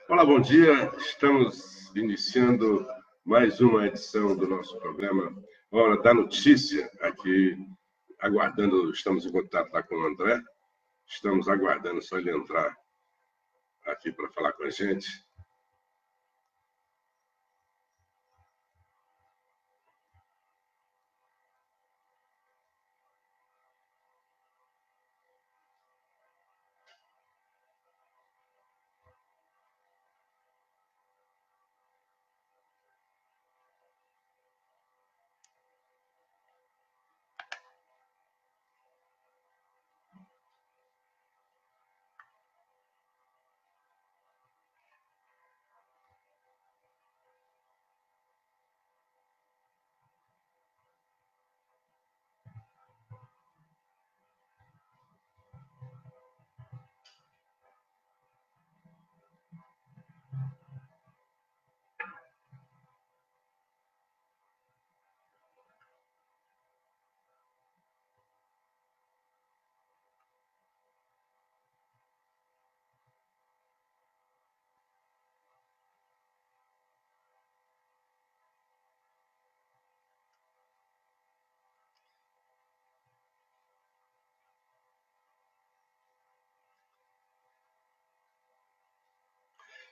Olá, bom dia. Estamos iniciando mais uma edição do nosso programa Hora da Notícia, aqui aguardando, estamos em contato lá com o André, estamos aguardando só ele entrar aqui para falar com a gente.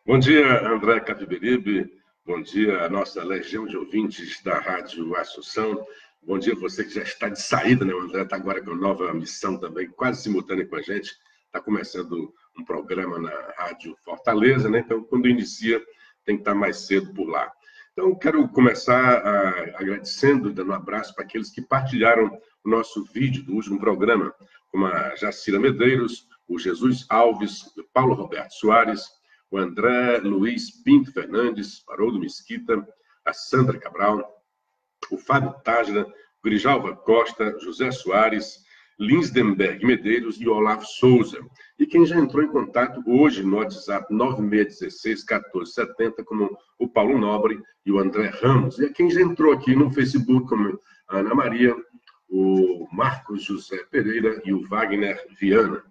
Bom dia, André Capiberibe. Bom dia, a nossa legião de ouvintes da Rádio Assunção. Bom dia você que já está de saída, né? O André está agora com nova missão também, quase simultânea com a gente. Está começando um programa na Rádio Fortaleza, né? Então, quando inicia, tem que estar mais cedo por lá. Então, quero começar agradecendo, dando um abraço para aqueles que partilharam o nosso vídeo do último programa, como a Jacira Medeiros, o Jesus Alves, o Paulo Roberto Soares, o André Luiz Pinto Fernandes, Haroldo Mesquita, a Sandra Cabral, o Fábio Tágila, Grijalva Costa, José Soares, Linsdenberg Medeiros e Olavo Souza. E quem já entrou em contato hoje no WhatsApp 9616-1470, como o Paulo Nobre e o André Ramos. E quem já entrou aqui no Facebook, como a Ana Maria, o Marcos José Pereira e o Wagner Viana.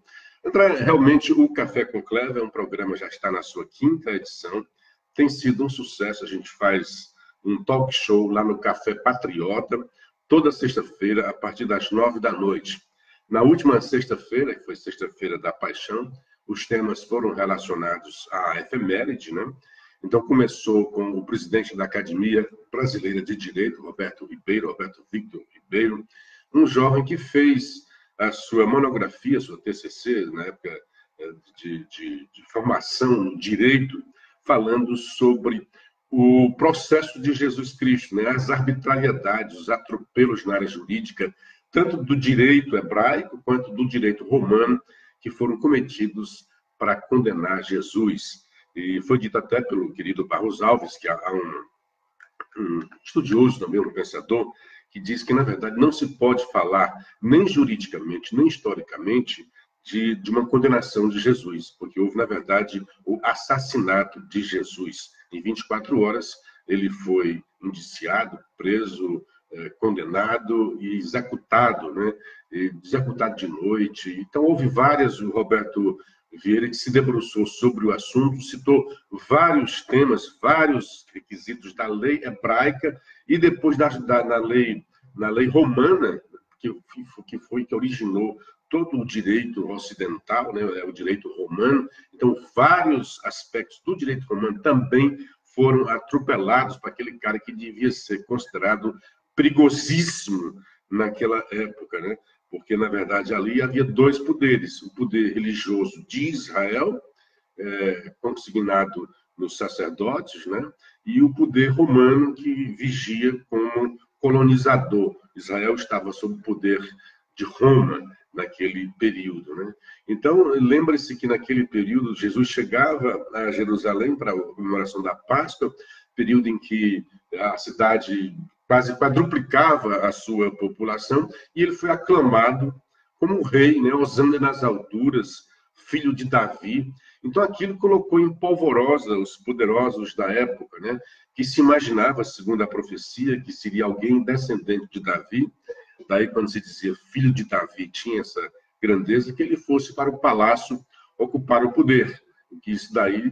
André, realmente o Café com Clever é um programa, já está na sua 5ª edição, tem sido um sucesso. A gente faz um talk show lá no Café Patriota, toda sexta-feira, a partir das 9 da noite. Na última sexta-feira, que foi Sexta-feira da Paixão, os temas foram relacionados à efeméride, né? Então começou com o presidente da Academia Brasileira de Direito, Roberto Victor Ribeiro, um jovem que fez a sua monografia, sua TCC, na época de formação no direito, falando sobre o processo de Jesus Cristo, né? As arbitrariedades, os atropelos na área jurídica, tanto do direito hebraico quanto do direito romano, que foram cometidos para condenar Jesus. E foi dito até pelo querido Barros Alves, que há um estudioso também, um pensador, que diz que, na verdade, não se pode falar nem juridicamente, nem historicamente, de uma condenação de Jesus, porque houve, na verdade, o assassinato de Jesus. Em 24 horas, ele foi indiciado, preso, condenado e executado, né? Executado de noite. Então, houve várias, o Roberto Vieira, que se debruçou sobre o assunto, citou vários temas, vários requisitos da lei hebraica e depois na lei romana, que originou todo o direito ocidental, né, o direito romano. Então, vários aspectos do direito romano também foram atropelados para aquele cara que devia ser considerado perigosíssimo naquela época, né? Porque, na verdade, ali havia dois poderes: o poder religioso de Israel, consignado nos sacerdotes, né? E o poder romano, que vigia como colonizador. Israel estava sob o poder de Roma naquele período, né? Então, lembre-se que naquele período Jesus chegava a Jerusalém para a comemoração da Páscoa, período em que a cidade quase quadruplicava a sua população, e ele foi aclamado como rei, né? Hosana nas alturas, filho de Davi. Então, aquilo colocou em polvorosa os poderosos da época, né? Que se imaginava, segundo a profecia, que seria alguém descendente de Davi. Daí, quando se dizia filho de Davi, tinha essa grandeza, que ele fosse para o palácio ocupar o poder. que isso daí,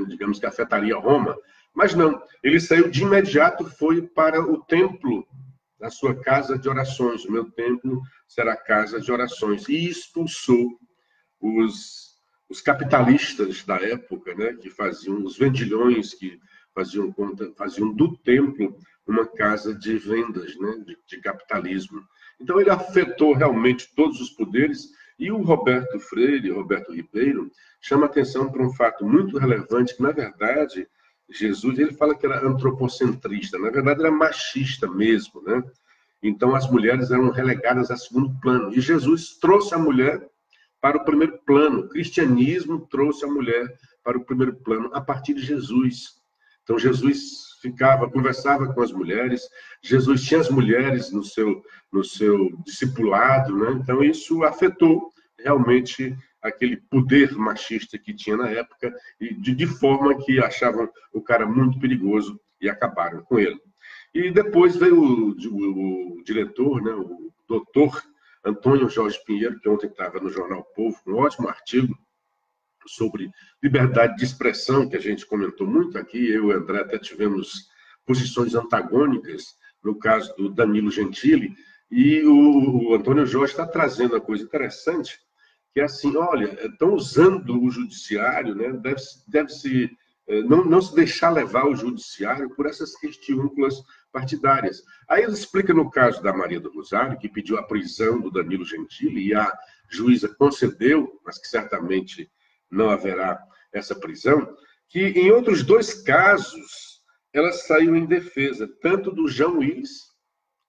digamos que afetaria Roma. Mas não, ele saiu de imediato, foi para o templo, a sua casa de orações. O meu templo será casa de orações. E expulsou os capitalistas da época, né, que faziam os vendilhões, que faziam do templo uma casa de vendas, né, de capitalismo. Então, ele afetou realmente todos os poderes. E o Roberto Freire, Roberto Ribeiro, chama atenção para um fato muito relevante, que, na verdade, Jesus, ele fala que era antropocentrista, na verdade, era machista mesmo, né? Então, as mulheres eram relegadas a segundo plano. E Jesus trouxe a mulher para o primeiro plano. O cristianismo trouxe a mulher para o primeiro plano a partir de Jesus. Então, Jesus conversava com as mulheres, Jesus tinha as mulheres no seu discipulado, né? Então, isso afetou realmente aquele poder machista que tinha na época, e de forma que achavam o cara muito perigoso e acabaram com ele. E depois veio o diretor, né, o doutor Antônio Jorge Pinheiro, que ontem estava no Jornal Povo, com um ótimo artigo sobre liberdade de expressão, que a gente comentou muito aqui, eu e o André até tivemos posições antagônicas, no caso do Danilo Gentili, e o Antônio Jorge está trazendo uma coisa interessante, que é assim, olha, estão usando o judiciário, né, deve-se não se deixar levar o judiciário por essas questiúnculas partidárias. Aí ele explica no caso da Maria do Rosário, que pediu a prisão do Danilo Gentili, e a juíza concedeu, mas que certamente não haverá essa prisão, que em outros dois casos ela saiu em defesa, tanto do João Willis,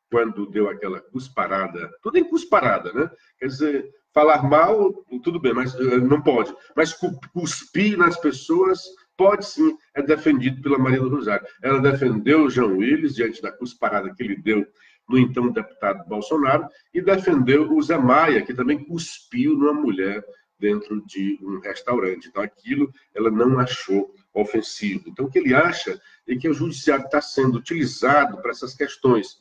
quando deu aquela cusparada, tudo em cusparada, né? Quer dizer, falar mal, tudo bem, mas não pode. Mas cuspir nas pessoas, pode sim, é defendido pela Maria do Rosário. Ela defendeu o João Willis diante da cusparada que ele deu no então deputado Bolsonaro, e defendeu o Zé Maia, que também cuspiu numa mulher dentro de um restaurante. Então, aquilo ela não achou ofensivo. Então, o que ele acha é que o judiciário está sendo utilizado para essas questões.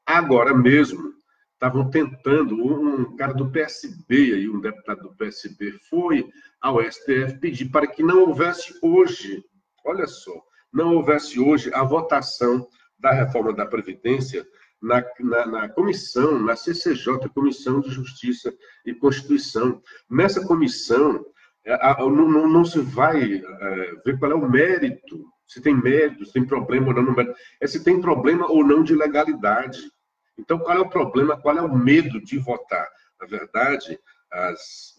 Agora mesmo, estavam tentando, um cara do PSB, aí, um deputado do PSB, foi ao STF pedir para que não houvesse hoje, olha só, não houvesse hoje a votação da reforma da Previdência na comissão, na CCJ, Comissão de Justiça e Constituição. Nessa comissão, não se vai ver qual é o mérito, se tem mérito, se tem problema ou não no mérito, é se tem problema ou não de legalidade. Então, qual é o problema, qual é o medo de votar? Na verdade,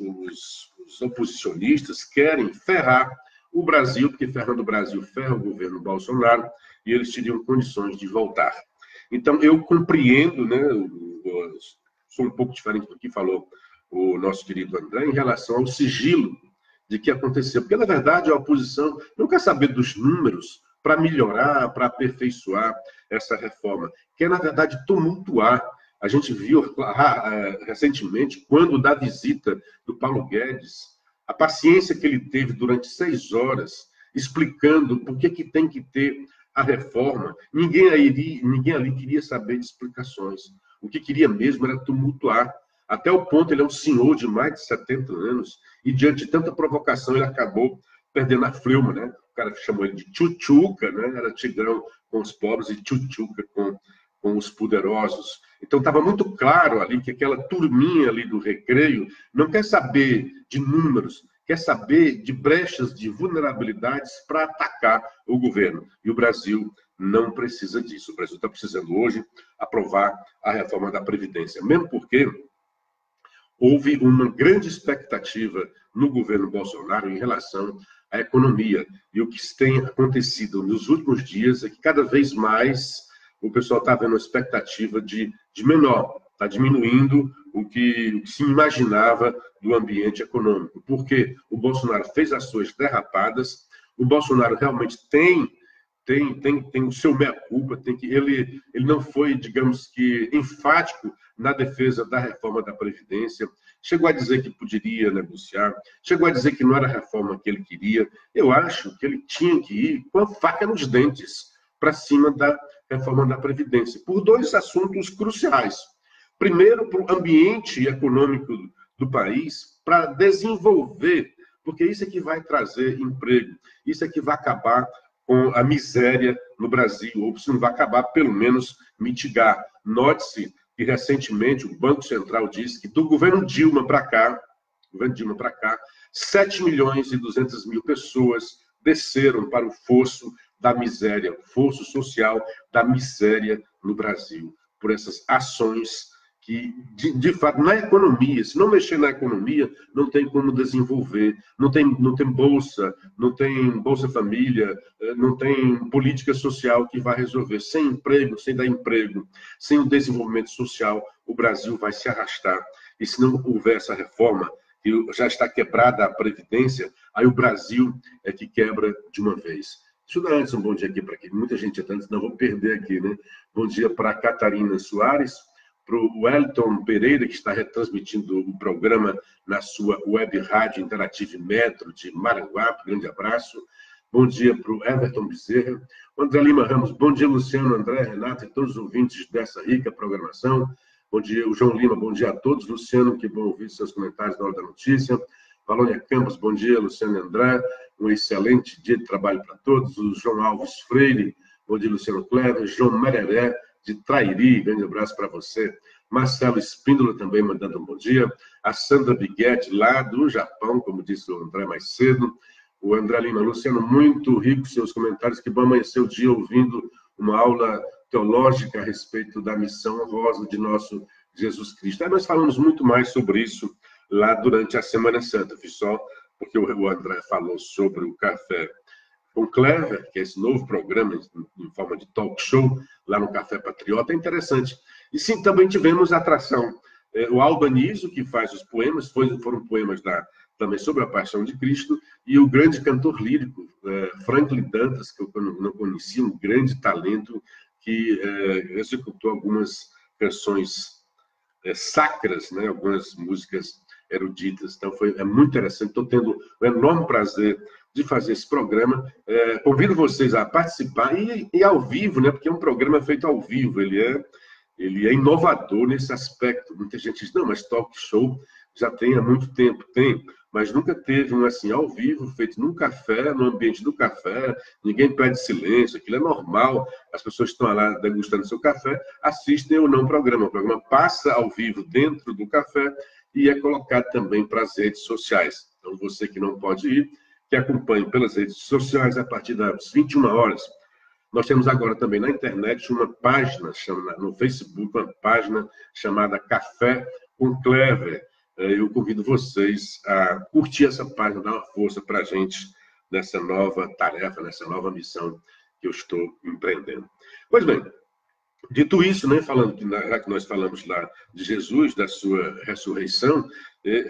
os oposicionistas querem ferrar o Brasil, porque ferrando o Brasil ferra o governo Bolsonaro, e eles teriam condições de voltar. Então, eu compreendo, né, sou um pouco diferente do que falou o nosso querido André, em relação ao sigilo de que aconteceu. Porque, na verdade, a oposição não quer saber dos números para melhorar, para aperfeiçoar essa reforma, quer, na verdade, tumultuar. A gente viu recentemente, quando da visita do Paulo Guedes, a paciência que ele teve durante 6 horas, explicando por que tem que ter a reforma. Ninguém ali queria saber de explicações. O que queria mesmo era tumultuar. Até o ponto, ele é um senhor de mais de 70 anos, e diante de tanta provocação, ele acabou perdendo a fleuma, né? O cara chamou ele de tchutchuca, né? Era Tigrão com os pobres e tchutchuca com os poderosos. Então, estava muito claro ali que aquela turminha ali do recreio não quer saber de números, quer saber de brechas, de vulnerabilidades para atacar o governo. E o Brasil não precisa disso. O Brasil está precisando hoje aprovar a reforma da Previdência, mesmo porque houve uma grande expectativa no governo Bolsonaro em relação à economia. E o que tem acontecido nos últimos dias é que cada vez mais o pessoal está vendo uma expectativa de menor, está diminuindo o que se imaginava do ambiente econômico. Porque o Bolsonaro fez as suas derrapadas, o Bolsonaro realmente tem o seu meia-culpa, ele não foi, digamos que, enfático na defesa da reforma da Previdência, chegou a dizer que poderia negociar, chegou a dizer que não era a reforma que ele queria. Eu acho que ele tinha que ir com a faca nos dentes para cima da reforma da Previdência, por 2 assuntos cruciais. Primeiro, para o ambiente econômico do país, para desenvolver porque isso é que vai trazer emprego, isso é que vai acabar com a miséria no Brasil, ou se não vai acabar, pelo menos mitigar. Note-se que recentemente o Banco Central disse que do governo Dilma para cá, 7.200.000 pessoas desceram para o fosso da miséria, o fosso social da miséria no Brasil, por essas ações que, de fato, na economia, se não mexer na economia, não tem como desenvolver, não tem bolsa, não tem Bolsa Família, não tem política social que vai resolver. Sem emprego, sem dar emprego, sem o desenvolvimento social, o Brasil vai se arrastar. E se não houver essa reforma, que já está quebrada a Previdência, aí o Brasil é que quebra de uma vez. Deixa eu dar antes um bom dia aqui para aqui. Muita gente entrando, senão vou perder aqui, né? Bom dia para a Catarina Soares, para o Wellington Pereira, que está retransmitindo o programa na sua web rádio Interative Metro de Maranguape. Grande abraço. Bom dia para o Everton Bezerra. O André Lima Ramos. Bom dia, Luciano, André, Renato e todos os ouvintes dessa rica programação. Bom dia, o João Lima. Bom dia a todos. Luciano, que bom ouvir seus comentários na hora da notícia. Valônia Campos. Bom dia, Luciano e André. Um excelente dia de trabalho para todos. O João Alves Freire. Bom dia, Luciano Clever. João Mereré, de Trairi, grande abraço para você. Marcelo Espíndola também mandando um bom dia. A Sandra Biguetti, lá do Japão, como disse o André mais cedo. O André Lima, Luciano, muito rico seus comentários. Que bom amanhecer o dia ouvindo uma aula teológica a respeito da missão honrosa de nosso Jesus Cristo. Aí nós falamos muito mais sobre isso lá durante a Semana Santa. Fiz só porque o André falou sobre o Café com Clever, que é esse novo programa em forma de talk show, lá no Café Patriota, é interessante. E sim, também tivemos a atração. O Albanísio, que faz os poemas, foram poemas também sobre a Paixão de Cristo, e o grande cantor lírico, Franklin Dantas, que eu não conhecia, um grande talento, que executou algumas canções sacras, né? Algumas músicas eruditas. Então, é muito interessante. Estou tendo um enorme prazer de fazer esse programa. Convido vocês a participar e ao vivo, né? Porque é um programa feito ao vivo. Ele é inovador nesse aspecto. Muita gente diz, não, mas talk show já tem há muito tempo. Tem, mas nunca teve um assim, ao vivo, feito num café, no ambiente do café. Ninguém pede silêncio, aquilo é normal. As pessoas estão lá degustando seu café, assistem ou não o programa. O programa passa ao vivo dentro do café e é colocado também para as redes sociais. Então, você que não pode ir, que acompanhe pelas redes sociais a partir das 21 horas. Nós temos agora também na internet uma página, no Facebook, uma página chamada Café com Clever. Eu convido vocês a curtir essa página, dar uma força para a gente nessa nova tarefa, nessa nova missão que eu estou empreendendo. Pois bem, dito isso, né, já que nós falamos lá de Jesus, da sua ressurreição,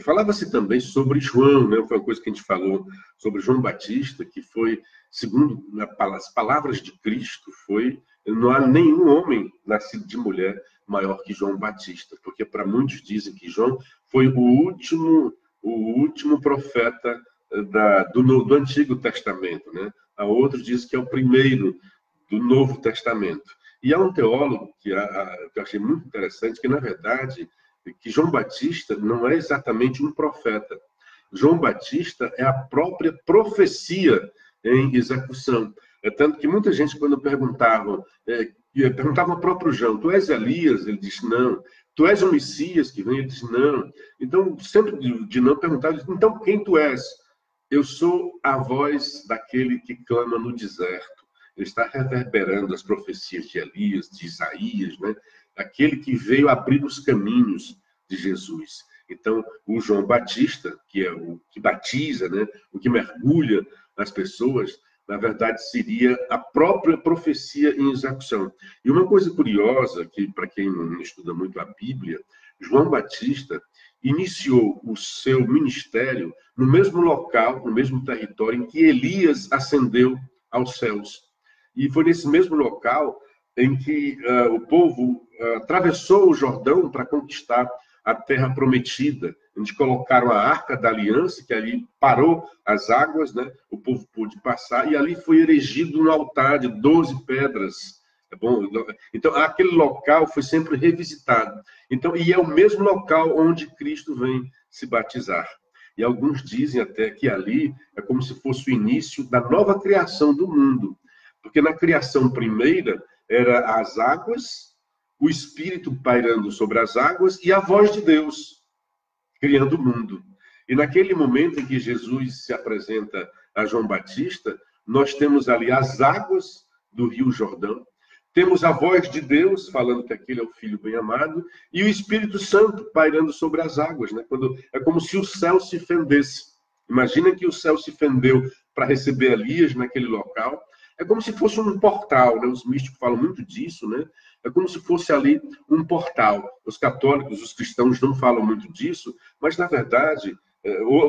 falava-se também sobre João, né, foi uma coisa que a gente falou sobre João Batista, que foi, segundo as palavras de Cristo, não há nenhum homem nascido de mulher maior que João Batista, porque para muitos dizem que João foi o último profeta do Antigo Testamento, né? A outros dizem que é o primeiro do Novo Testamento. E há um teólogo que eu achei muito interessante, que, na verdade, que João Batista não é exatamente um profeta. João Batista é a própria profecia em execução. É tanto que muita gente, quando perguntava ao próprio João, tu és Elias? Ele disse, não. Tu és o Messias que vem? Ele disse, não. Então, sempre de não perguntar, ele disse, então quem tu és? Eu sou a voz daquele que clama no deserto. Ele está reverberando as profecias de Elias, de Isaías, né? Aquele que veio abrir os caminhos de Jesus. Então, o João Batista, que é o que batiza, né? O que mergulha as pessoas, na verdade, seria a própria profecia em execução. E uma coisa curiosa, que para quem não estuda muito a Bíblia, João Batista iniciou o seu ministério no mesmo local, no mesmo território em que Elias ascendeu aos céus. E foi nesse mesmo local em que o povo atravessou o Jordão para conquistar a terra prometida. Eles colocaram a Arca da Aliança, que ali parou as águas, né? O povo pôde passar, e ali foi erigido um altar de 12 pedras. É bom? Então, aquele local foi sempre revisitado. Então, e é o mesmo local onde Cristo vem se batizar. E alguns dizem até que ali é como se fosse o início da nova criação do mundo. Porque na criação primeira era as águas, o Espírito pairando sobre as águas e a voz de Deus criando o mundo. E naquele momento em que Jesus se apresenta a João Batista, nós temos ali as águas do Rio Jordão, temos a voz de Deus falando que aquele é o Filho bem-amado e o Espírito Santo pairando sobre as águas, né? É como se o céu se fendesse. Imagina que o céu se fendeu para receber Elias naquele local. É como se fosse um portal, né? Os místicos falam muito disso, né? É como se fosse ali um portal. Os católicos, os cristãos não falam muito disso, mas na verdade,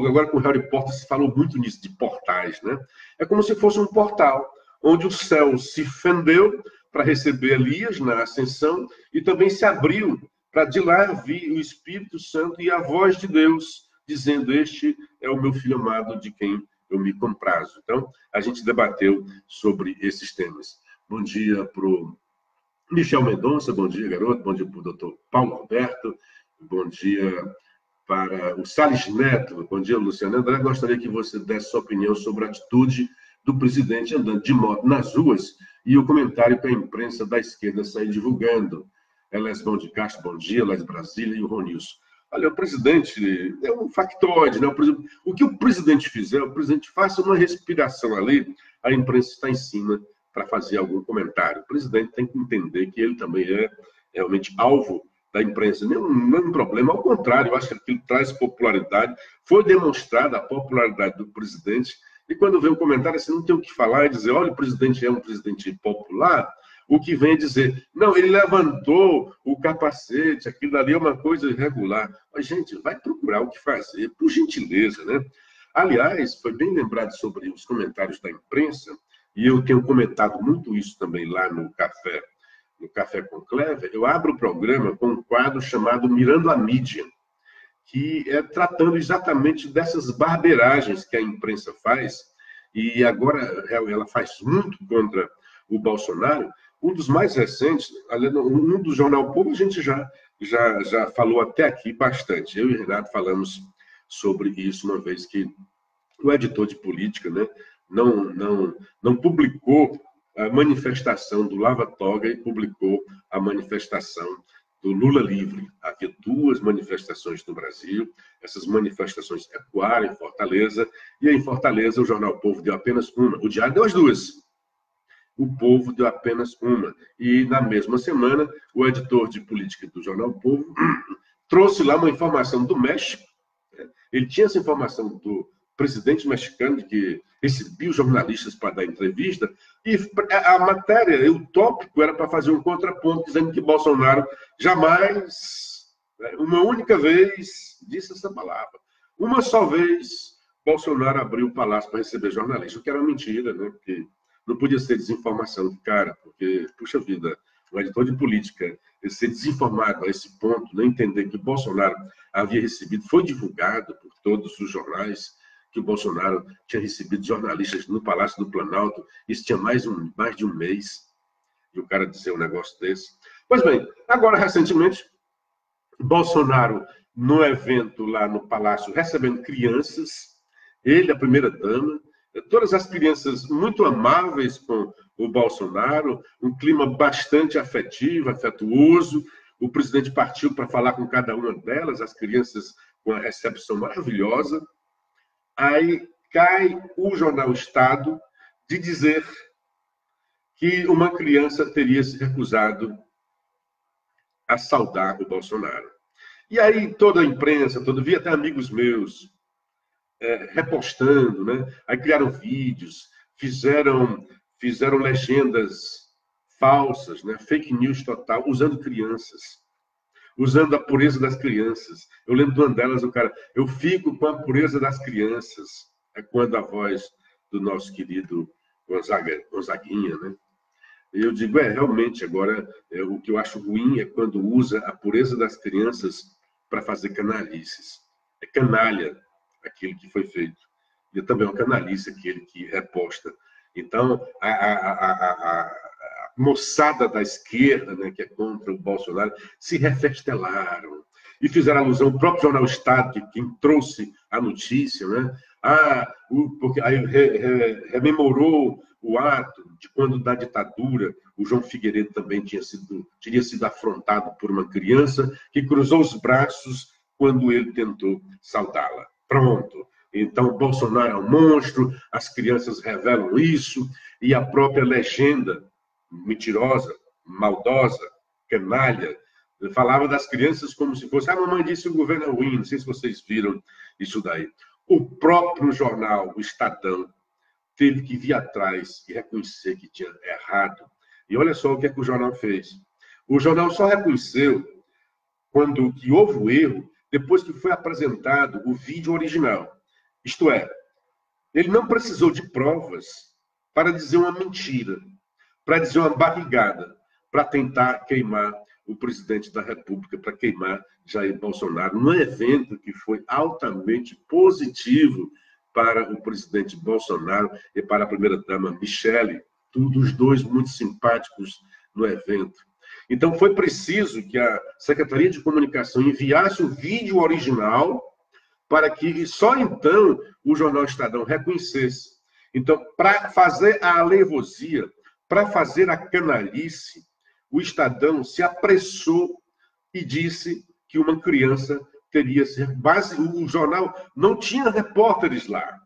agora com Harry Potter se falou muito nisso, de portais, né? É como se fosse um portal, onde o céu se fendeu para receber Elias na ascensão e também se abriu para de lá vir o Espírito Santo e a voz de Deus dizendo: este é o meu filho amado de quem eu me comprazo. Então, a gente debateu sobre esses temas. Bom dia para o Michel Mendonça, bom dia, garoto. Bom dia para o doutor Paulo Roberto. Bom dia para o Salles Neto. Bom dia, Luciano André. Gostaria que você desse sua opinião sobre a atitude do presidente andando de moto nas ruas e o comentário que a imprensa da esquerda sai divulgando. Elas Bom de Castro, bom dia, Elas Brasília e o Ronilson. Olha, o presidente é um factoide, né? O que o presidente fizer, o presidente faça uma respiração ali, a imprensa está em cima para fazer algum comentário. O presidente tem que entender que ele também é realmente alvo da imprensa. Nenhum problema, ao contrário, eu acho que aquilo traz popularidade. Foi demonstrada a popularidade do presidente, e quando vem um comentário, assim, não tem o que falar e dizer: olha, o presidente é um presidente popular. O que vem dizer: não, ele levantou o capacete, aquilo ali é uma coisa irregular. Mas, gente, vai procurar o que fazer, por gentileza, né? Aliás, foi bem lembrado sobre os comentários da imprensa, e eu tenho comentado muito isso também lá no Café com Clever. Eu abro o programa com um quadro chamado Mirando a Mídia, que é tratando exatamente dessas barbeiragens que a imprensa faz, e agora ela faz muito contra o Bolsonaro. Um dos mais recentes, um do Jornal Povo, a gente já falou até aqui bastante. Eu e o Renato falamos sobre isso uma vez que o editor de política, né, não publicou a manifestação do Lava Toga e publicou a manifestação do Lula livre. Havia duas manifestações no Brasil, essas manifestações ecoaram em Fortaleza, e em Fortaleza o Jornal Povo deu apenas uma, o Diário deu as duas. O Povo deu apenas uma. E, na mesma semana, o editor de política do Jornal Povo trouxe lá uma informação do México. Ele tinha essa informação do presidente mexicano, que recebia os jornalistas para dar entrevista, e a matéria, o tópico, era para fazer um contraponto, dizendo que Bolsonaro jamais, uma única vez, disse essa palavra. Uma só vez, Bolsonaro abriu o palácio para receber jornalistas, o que era mentira, né? Porque não podia ser desinformação do cara, porque, puxa vida, um editor de política, ele ser desinformado a esse ponto, não entender que Bolsonaro havia recebido, foi divulgado por todos os jornais, que o Bolsonaro tinha recebido jornalistas no Palácio do Planalto, isso tinha mais de um mês, e o cara dizer um negócio desse. Pois bem, agora, recentemente, Bolsonaro, no evento lá no Palácio, recebendo crianças, ele, a primeira-dama, todas as crianças muito amáveis com o Bolsonaro, um clima bastante afetivo, afetuoso. O presidente partiu para falar com cada uma delas, as crianças com a recepção maravilhosa. Aí cai o jornal Estado de dizer que uma criança teria se recusado a saudar o Bolsonaro. E aí toda a imprensa, vi até amigos meus repostando, né? Aí criaram vídeos, fizeram legendas falsas, né? Fake news total, usando crianças, usando a pureza das crianças. Eu lembro de uma delas, o cara: eu fico com a pureza das crianças. É quando a voz do nosso querido Gonzaguinha, né? Eu digo, realmente, agora, o que eu acho ruim é quando usa a pureza das crianças para fazer canalices. É canalha aquilo que foi feito. E também é uma canalice aquele que reposta. Então, a moçada da esquerda, né, que é contra o Bolsonaro, se refestelaram. e fizeram alusão ao próprio jornal Estado, quem trouxe a notícia, né? Porque aí rememorou o ato de quando, da ditadura, o João Figueiredo também teria sido afrontado por uma criança que cruzou os braços quando ele tentou saudá-la. Pronto. Então, Bolsonaro é um monstro, as crianças revelam isso, e a própria legenda mentirosa, maldosa, canalha, falava das crianças como se fosse: a mamãe disse que o governo é ruim, não sei se vocês viram isso daí. O próprio jornal, o Estadão, teve que vir atrás e reconhecer que tinha errado. E olha só o que é que o jornal fez. O jornal só reconheceu quando que houve o erro, depois que foi apresentado o vídeo original. Isto é, ele não precisou de provas para dizer uma mentira, para dizer uma barrigada, para tentar queimar o presidente da República, para queimar Jair Bolsonaro, num evento que foi altamente positivo para o presidente Bolsonaro e para a primeira-dama Michele, os dois muito simpáticos no evento. Então, foi preciso que a Secretaria de Comunicação enviasse o vídeo original para que só então o jornal Estadão reconhecesse. Então, para fazer a alevosia, para fazer a canalice, o Estadão se apressou e disse que uma criança teria ser base. O jornal não tinha repórteres lá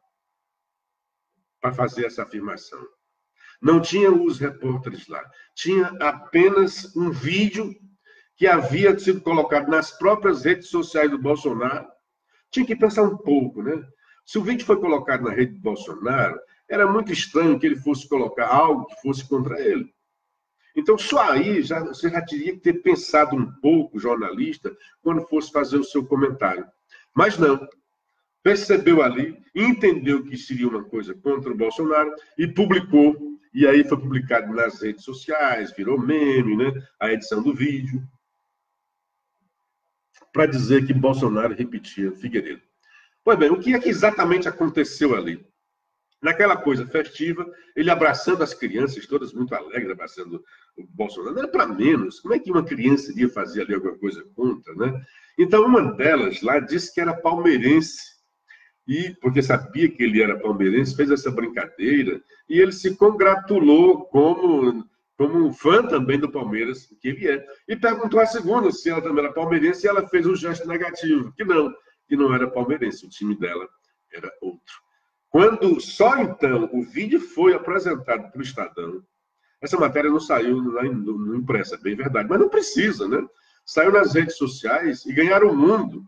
para fazer essa afirmação. Não tinha os repórteres lá. Tinha apenas um vídeo que havia sido colocado nas próprias redes sociais do Bolsonaro. Tinha que pensar um pouco, né? Se o vídeo foi colocado na rede do Bolsonaro, era muito estranho que ele fosse colocar algo que fosse contra ele. Então, só aí você já teria que ter pensado um pouco, jornalista, quando fosse fazer o seu comentário. Mas não. Percebeu ali, entendeu que seria uma coisa contra o Bolsonaro e publicou. E aí foi publicado nas redes sociais, virou meme, né? A edição do vídeo, para dizer que Bolsonaro repetia Figueiredo. Pois bem, o que é que exatamente aconteceu ali? Naquela coisa festiva, ele abraçando as crianças, todas muito alegres, abraçando o Bolsonaro. Não era para menos. Como é que uma criança iria fazer ali alguma coisa contra, né? Então, uma delas lá disse que era palmeirense. E, porque sabia que ele era palmeirense, fez essa brincadeira. E ele se congratulou como um fã também do Palmeiras, que ele é. E perguntou a segunda se ela também era palmeirense, e ela fez um gesto negativo, que não era palmeirense, o time dela era outro. Quando só então o vídeo foi apresentado para o Estadão, essa matéria não saiu no impresso, é bem verdade, mas não precisa, né? Saiu nas redes sociais e ganharam o mundo,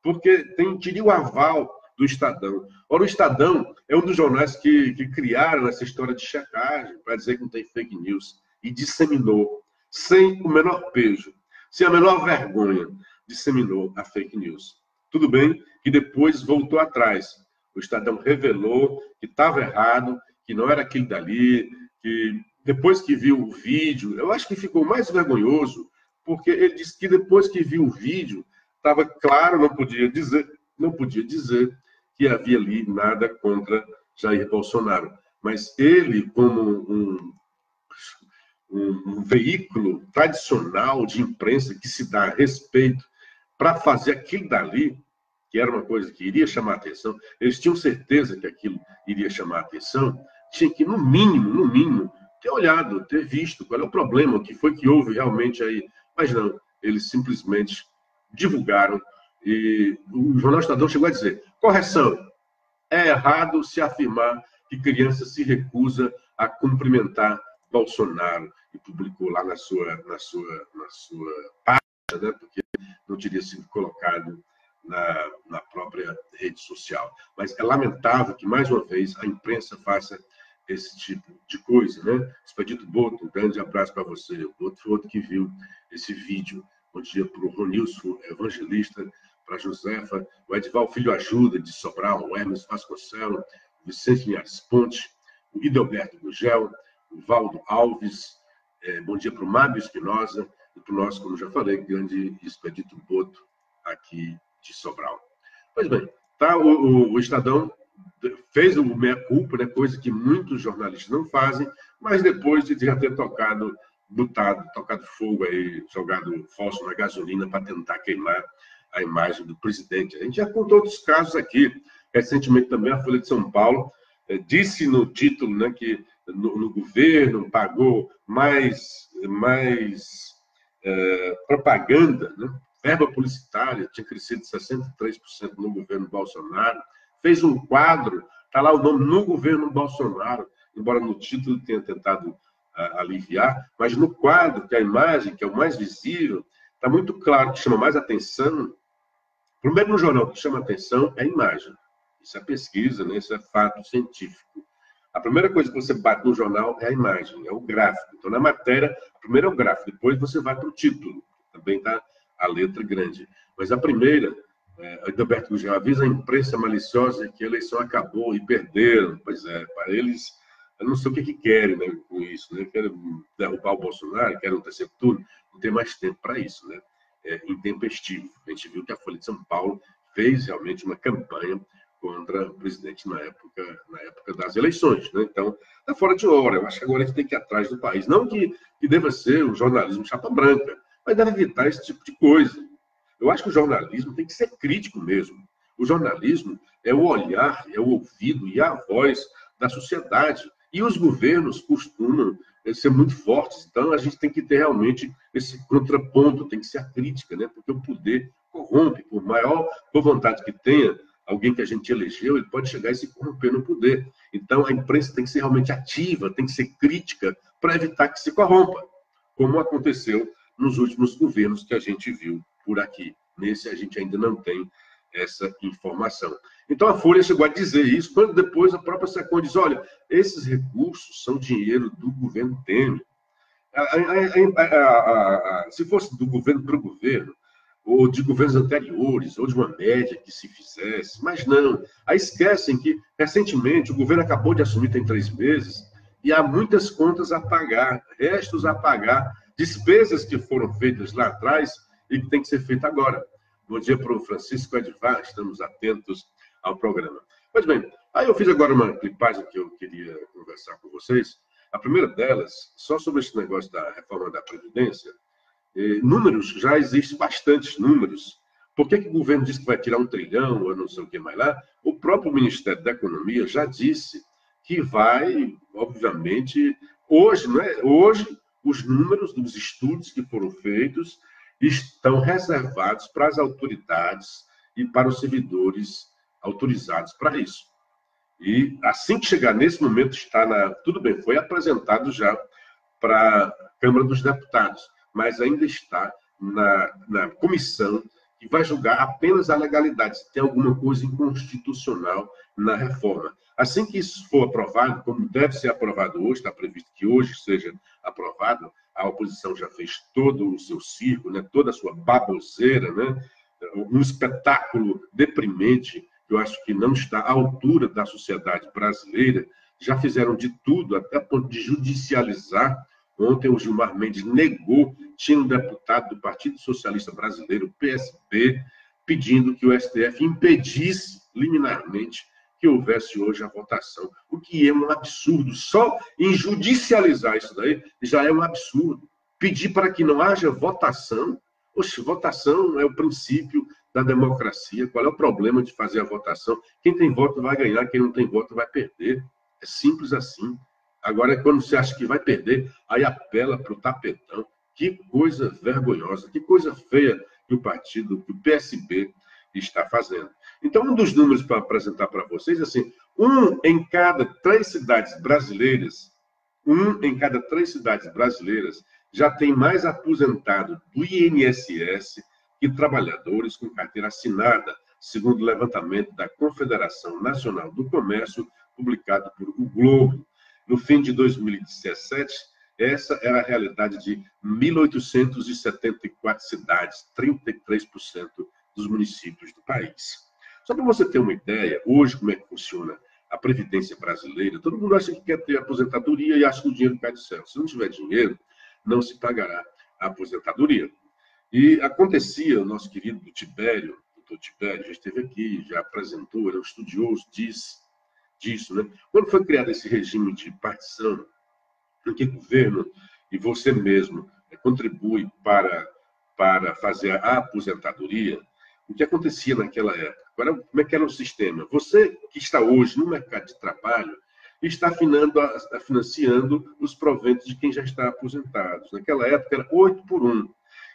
porque teria o aval do Estadão. Ora, o Estadão é um dos jornais que criaram essa história de checagem para dizer que não tem fake news e disseminou, sem o menor pejo, sem a menor vergonha, disseminou a fake news. Tudo bem que depois voltou atrás. O Estadão revelou que estava errado, que não era aquilo dali, que depois que viu o vídeo, eu acho que ficou mais vergonhoso, porque ele disse que depois que viu o vídeo, estava claro, não podia dizer que havia ali nada contra Jair Bolsonaro. Mas ele, como um veículo tradicional de imprensa que se dá respeito para fazer aquilo dali, que era uma coisa que iria chamar a atenção, eles tinham certeza que aquilo iria chamar a atenção, tinha que, no mínimo, ter olhado, ter visto qual é o problema, o que foi que houve realmente aí. Mas não, eles simplesmente divulgaram. E o Jornal Estadão chegou a dizer: correção, é errado se afirmar que criança se recusa a cumprimentar Bolsonaro, e publicou lá na sua página, né, porque não teria sido colocado na própria rede social. Mas é lamentável que, mais uma vez, a imprensa faça esse tipo de coisa, né? Expedito Boto, um grande abraço para você. O Boto foi outro que viu esse vídeo. Bom dia para o Ronilson Evangelista, para a Josefa, o Edival Filho Ajuda, de Sobral, o Hermes Vasconcelos, o Vicente Linhares Ponte, o Idelberto Gugel, o Valdo Alves. Bom dia para o Mábio Espinosa e para o nosso, como já falei, grande Expedito Boto, aqui de Sobral. Pois bem, tá, o Estadão fez o meia-culpa, né, coisa que muitos jornalistas não fazem, mas depois de já ter tocado tocado fogo aí, jogado fósforo na gasolina para tentar queimar a imagem do presidente. A gente já contou outros casos aqui. Recentemente também a Folha de São Paulo disse no título, né, que no governo pagou mais propaganda, né? Verba publicitária tinha crescido 63% no governo Bolsonaro. Fez um quadro, está lá o nome no governo Bolsonaro, embora no título tenha tentado aliviar, mas no quadro, que é a imagem, que é o mais visível, está muito claro que chama mais atenção. Primeiro, no jornal, o que chama atenção é a imagem. Isso é pesquisa, né? Isso é fato científico. A primeira coisa que você bate no jornal é a imagem, é o gráfico. Então, na matéria, primeiro é o gráfico, depois você vai para o título. Também está a letra grande. Mas a primeira, Adalberto Gugel avisa a imprensa maliciosa que a eleição acabou e perderam. Pois é, para eles, eu não sei o que querem, né, com isso. Né? Querem derrubar o Bolsonaro, querem um terceiro turno. Não tem mais tempo para isso, né? É intempestivo. A gente viu que a Folha de São Paulo fez realmente uma campanha contra o presidente na época das eleições. Né? Então, está fora de hora. Eu acho que agora a gente tem que ir atrás do país. Não que deva ser o jornalismo chapa branca, mas deve evitar esse tipo de coisa. Eu acho que o jornalismo tem que ser crítico mesmo. O jornalismo é o olhar, é o ouvido e a voz da sociedade. E os governos costumam ser muito fortes. Então, a gente tem que ter realmente esse contraponto, tem que ser a crítica, né? Porque o poder corrompe. Por maior boa vontade que tenha alguém que a gente elegeu, ele pode chegar e se corromper no poder. Então, a imprensa tem que ser realmente ativa, tem que ser crítica para evitar que se corrompa, como aconteceu nos últimos governos que a gente viu por aqui. Nesse, a gente ainda não tem essa informação. Então, a Folha chegou a dizer isso, quando depois a própria SECOM diz, olha, esses recursos são dinheiro do governo Temer. Se fosse do governo para o governo, ou de governos anteriores, ou de uma média que se fizesse, mas não. Aí esquecem que, recentemente, o governo acabou de assumir, tem 3 meses, e há muitas contas a pagar, restos a pagar, despesas que foram feitas lá atrás e que tem que ser feita agora. Bom dia para o Francisco Edvar, estamos atentos ao programa. Pois bem, aí eu fiz agora uma clipagem que eu queria conversar com vocês. A primeira delas, só sobre esse negócio da reforma da Previdência. Números, já existem bastantes números. Por que o governo diz que vai tirar 1 trilhão ou não sei o que mais lá? O próprio Ministério da Economia já disse que vai, obviamente, hoje, não é? Hoje, os números dos estudos que foram feitos estão reservados para as autoridades e para os servidores autorizados para isso. E assim que chegar nesse momento, está tudo bem, foi apresentado já para a Câmara dos Deputados, mas ainda está na comissão que vai julgar apenas a legalidade, se tem alguma coisa inconstitucional na reforma. Assim que isso for aprovado, como deve ser aprovado hoje, está previsto que hoje seja aprovado, a oposição já fez todo o seu circo, né, toda a sua baboseira, né, um espetáculo deprimente, que eu acho que não está à altura da sociedade brasileira. Já fizeram de tudo, até a ponto de judicializar. Ontem o Gilmar Mendes negou, tinha um deputado do Partido Socialista Brasileiro, PSB, pedindo que o STF impedisse liminarmente que houvesse hoje a votação, o que é um absurdo. Só em judicializar isso daí já é um absurdo. Pedir para que não haja votação, oxe, votação é o princípio da democracia. Qual é o problema de fazer a votação? Quem tem voto vai ganhar, quem não tem voto vai perder. É simples assim. Agora, quando você acha que vai perder, aí apela para o tapetão. Que coisa vergonhosa, que coisa feia que o partido, que o PSB está fazendo. Então, um dos números para apresentar para vocês, assim, 1 em cada 3 cidades brasileiras, já tem mais aposentado do INSS que trabalhadores com carteira assinada, segundo o levantamento da Confederação Nacional do Comércio, publicado por O Globo. No fim de 2017, essa era a realidade de 1.874 cidades, 33% dos municípios do país. Só para você ter uma ideia, hoje, como é que funciona a Previdência brasileira, todo mundo acha que quer ter aposentadoria e acha que o dinheiro cai do céu. Se não tiver dinheiro, não se pagará a aposentadoria. E acontecia, o nosso querido Tibério, doutor Tibério, já esteve aqui, já apresentou, era um estudioso disso, né? Quando foi criado esse regime de partição, em que o governo e você mesmo contribui para fazer a aposentadoria, o que acontecia naquela época? Agora, como é que era o sistema? Você que está hoje no mercado de trabalho está financiando os proventos de quem já está aposentado. Naquela época era 8 por 1.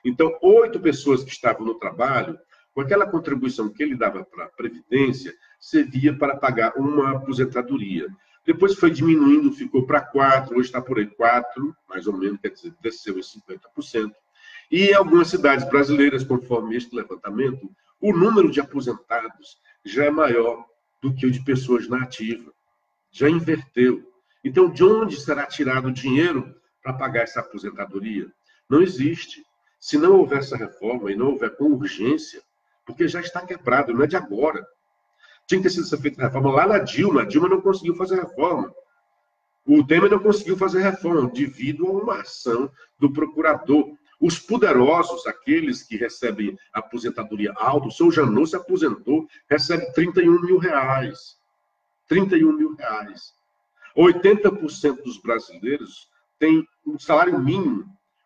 Então, 8 pessoas que estavam no trabalho, com aquela contribuição que ele dava para a Previdência, servia para pagar uma aposentadoria. Depois foi diminuindo, ficou para 4, hoje está por aí 4, mais ou menos, quer dizer, desceu em 50%. E em algumas cidades brasileiras, conforme este levantamento, o número de aposentados já é maior do que o de pessoas na ativa. Já inverteu. Então, de onde será tirado o dinheiro para pagar essa aposentadoria? Não existe. Se não houver essa reforma e não houver com urgência, porque já está quebrado, não é de agora. Tinha que ter sido feita a reforma lá na Dilma. A Dilma não conseguiu fazer reforma. O Temer não conseguiu fazer reforma devido a uma ação do procurador. Os poderosos, aqueles que recebem aposentadoria alta, o seu Janot se aposentou, recebe 31 mil reais. 31 mil reais. 80% dos brasileiros têm um salário mínimo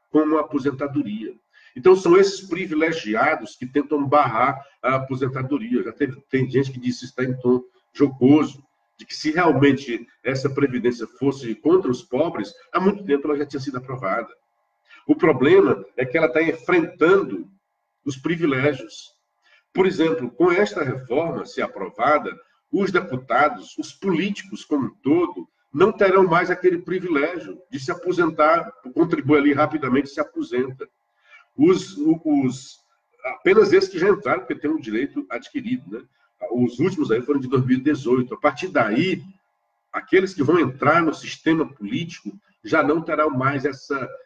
como aposentadoria. Então, são esses privilegiados que tentam barrar a aposentadoria. Tem gente que disse, está em tom jocoso, de que se realmente essa previdência fosse contra os pobres, há muito tempo ela já tinha sido aprovada. O problema é que ela está enfrentando os privilégios. Por exemplo, com esta reforma, se aprovada, os deputados, os políticos como um todo, não terão mais aquele privilégio de se aposentar, contribui ali rapidamente e se aposenta. Apenas esses que já entraram, porque tem um direito adquirido, né? Os últimos aí foram de 2018. A partir daí, aqueles que vão entrar no sistema político já não terão mais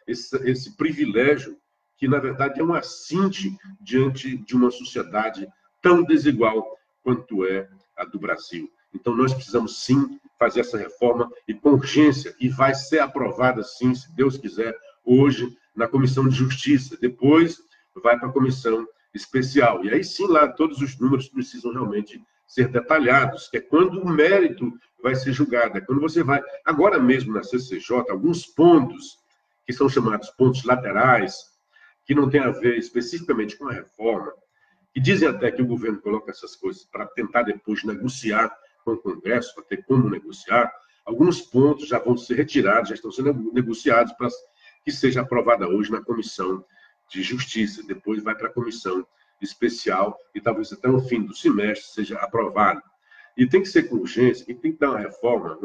esse privilégio, que, na verdade, é um assinte diante de uma sociedade tão desigual quanto é a do Brasil. Então, nós precisamos, sim, fazer essa reforma e com urgência, e vai ser aprovada, sim, se Deus quiser, hoje, na Comissão de Justiça. Depois, vai para a Comissão Especial. E aí, sim, lá, todos os números precisam realmente ser detalhados, que é quando o mérito vai ser julgado. É quando você vai... Agora mesmo, na CCJ, alguns pontos, que são chamados pontos laterais, que não têm a ver especificamente com a reforma, que dizem até que o governo coloca essas coisas para tentar depois negociar com o Congresso, para ter como negociar, alguns pontos já vão ser retirados, já estão sendo negociados para que seja aprovada hoje na Comissão de Justiça. Depois vai para a Comissão Especial e talvez até no fim do semestre seja aprovado. E tem que ser com urgência, e tem que dar uma reforma,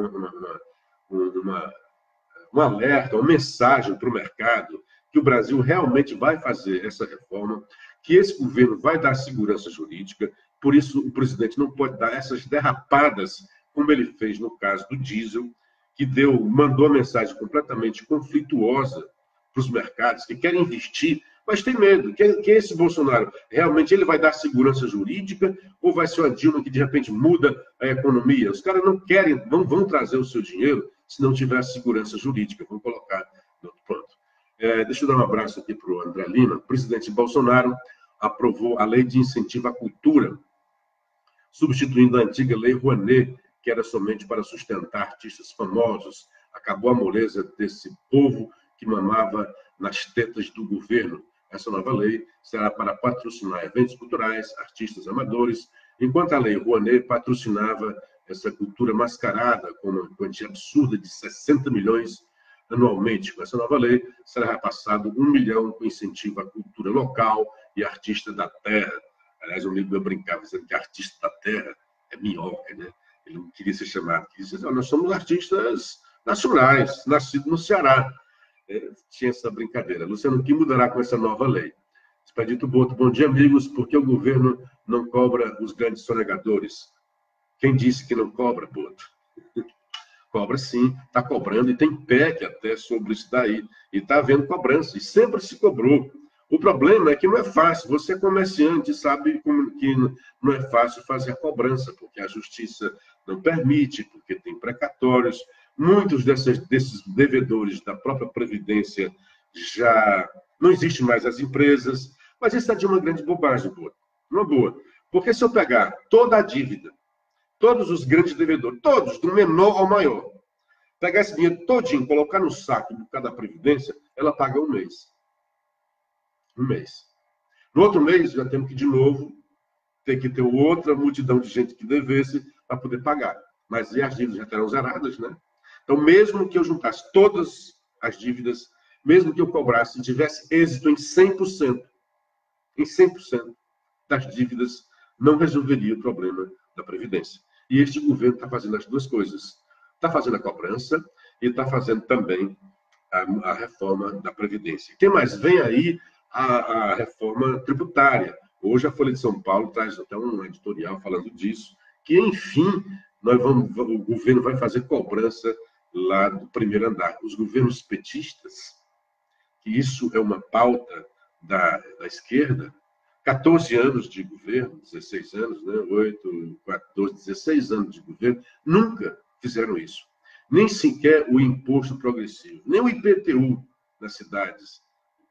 um alerta, uma mensagem para o mercado que o Brasil realmente vai fazer essa reforma, que esse governo vai dar segurança jurídica, por isso o presidente não pode dar essas derrapadas, como ele fez no caso do diesel, que mandou uma mensagem completamente conflituosa para os mercados que querem investir, mas tem medo que esse Bolsonaro realmente ele vai dar segurança jurídica ou vai ser uma Dilma que de repente muda a economia. Os caras não querem, vão trazer o seu dinheiro se não tiver segurança jurídica, vão colocar no outro ponto. Deixa eu dar um abraço aqui para o André Lima. O presidente Bolsonaro aprovou a lei de incentivo à cultura, substituindo a antiga lei Rouanet, que era somente para sustentar artistas famosos. Acabou a moleza desse povo que mamava nas tetas do governo. Essa nova lei será para patrocinar eventos culturais, artistas amadores, enquanto a lei Rouanet patrocinava essa cultura mascarada com uma quantia absurda de 60 milhões anualmente. Com essa nova lei, será repassado 1 milhão com incentivo à cultura local e artista da terra. Aliás, um amigo meu brincava dizendo que artista da terra é minhoca, né? Ele não queria ser chamado. Ele disse, nós somos artistas nacionais, nascidos no Ceará. Tinha essa brincadeira. Luciano, o que mudará com essa nova lei? Expedito Boto, bom dia, amigos. Por que o governo não cobra os grandes sonegadores? Quem disse que não cobra, Boto? Cobra sim, está cobrando, e tem PEC até sobre isso daí. E está havendo cobrança, e sempre se cobrou. O problema é que não é fácil. Você é comerciante, sabe que não é fácil fazer a cobrança, porque a justiça não permite, porque tem precatórios. Muitos desses devedores da própria Previdência já não existem mais as empresas. Mas isso é de uma grande bobagem, boa. Uma boa. Porque se eu pegar toda a dívida, todos os grandes devedores, todos, do menor ao maior, pegar esse dinheiro todinho, colocar no saco por causa da Previdência, ela paga um mês. Um mês. No outro mês, já temos que, de novo, ter que ter outra multidão de gente que devesse para poder pagar. Mas e as dívidas já terão zeradas, né? Então, mesmo que eu juntasse todas as dívidas, mesmo que eu cobrasse, tivesse êxito em 100%, das dívidas, não resolveria o problema da Previdência. E este governo está fazendo as duas coisas. Está fazendo a cobrança e está fazendo também a reforma da Previdência. Quem mais? Vem aí a reforma tributária. Hoje a Folha de São Paulo traz até um editorial falando disso, que, enfim, o governo vai fazer cobrança lá do primeiro andar. Os governos petistas, que isso é uma pauta da esquerda, 14 anos de governo, 16 anos, né? 8, 14, 16 anos de governo, nunca fizeram isso. Nem sequer o imposto progressivo, nem o IPTU nas cidades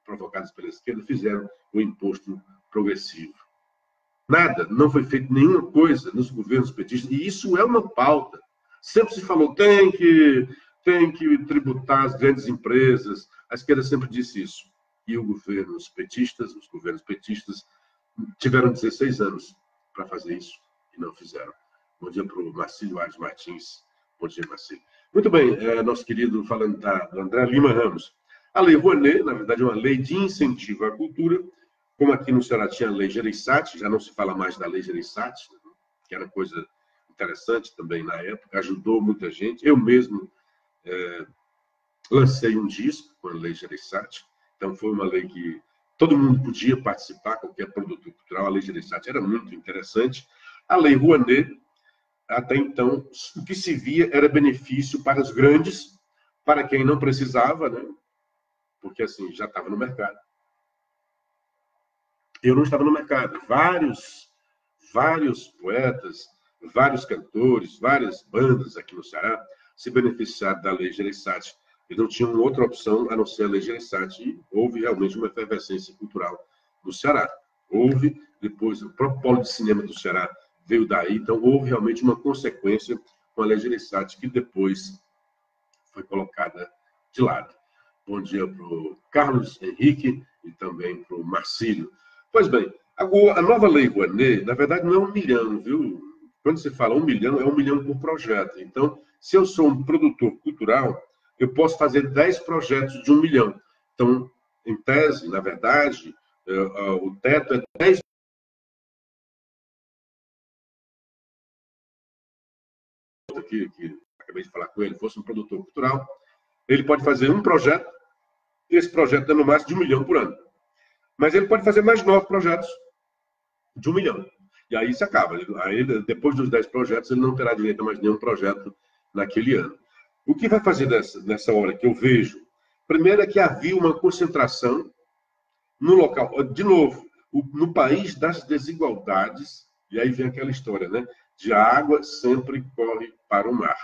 provocadas pela esquerda fizeram o imposto progressivo. Nada, não foi feito nenhuma coisa nos governos petistas, e isso é uma pauta. Sempre se falou, tem que tributar as grandes empresas, a esquerda sempre disse isso. E os governos petistas tiveram 16 anos para fazer isso e não fizeram. Bom dia para o Marcílio Aires Martins. Bom dia, Marcílio. Muito bem, nosso querido falando do André Lima Ramos. A Lei Rouanet, na verdade, é uma lei de incentivo à cultura. Como aqui no Ceará tinha a Lei Gereissati, já não se fala mais da Lei Gereissati, que era coisa interessante também na época, ajudou muita gente. Eu mesmo lancei um disco com a Lei Gereissati, então foi uma lei que todo mundo podia participar, qualquer produtor cultural. A Lei Gereissati era muito interessante. A Lei Rouanet, até então, o que se via era benefício para os grandes, para quem não precisava, né? Porque assim, já estava no mercado. Eu não estava no mercado. Vários poetas, vários cantores, várias bandas aqui no Ceará se beneficiaram da Lei Gereissati. E não tinham outra opção a não ser a Lei Gereissati. E houve realmente uma efervescência cultural no Ceará. Houve, depois, o próprio polo de cinema do Ceará veio daí. Então, houve realmente uma consequência com a Lei Gereissati, que depois foi colocada de lado. Bom dia para o Carlos Henrique e também para o Marcílio. Pois bem, a nova Lei Rouanet, na verdade, não é 1 milhão, viu? Quando se fala 1 milhão, é 1 milhão por projeto. Então, se eu sou um produtor cultural, eu posso fazer 10 projetos de 1 milhão. Então, em tese, na verdade, o teto é 10 que acabei de falar com ele, fosse um produtor cultural, ele pode fazer um projeto, e esse projeto é no máximo de 1 milhão por ano. Mas ele pode fazer mais 9 projetos de 1 milhão. E aí se acaba. Aí, depois dos 10 projetos, ele não terá direito a mais nenhum projeto naquele ano. O que vai fazer nessa hora que eu vejo? Primeiro é que havia uma concentração no local. De novo, no país das desigualdades, e aí vem aquela história, né? De a água sempre corre para o mar.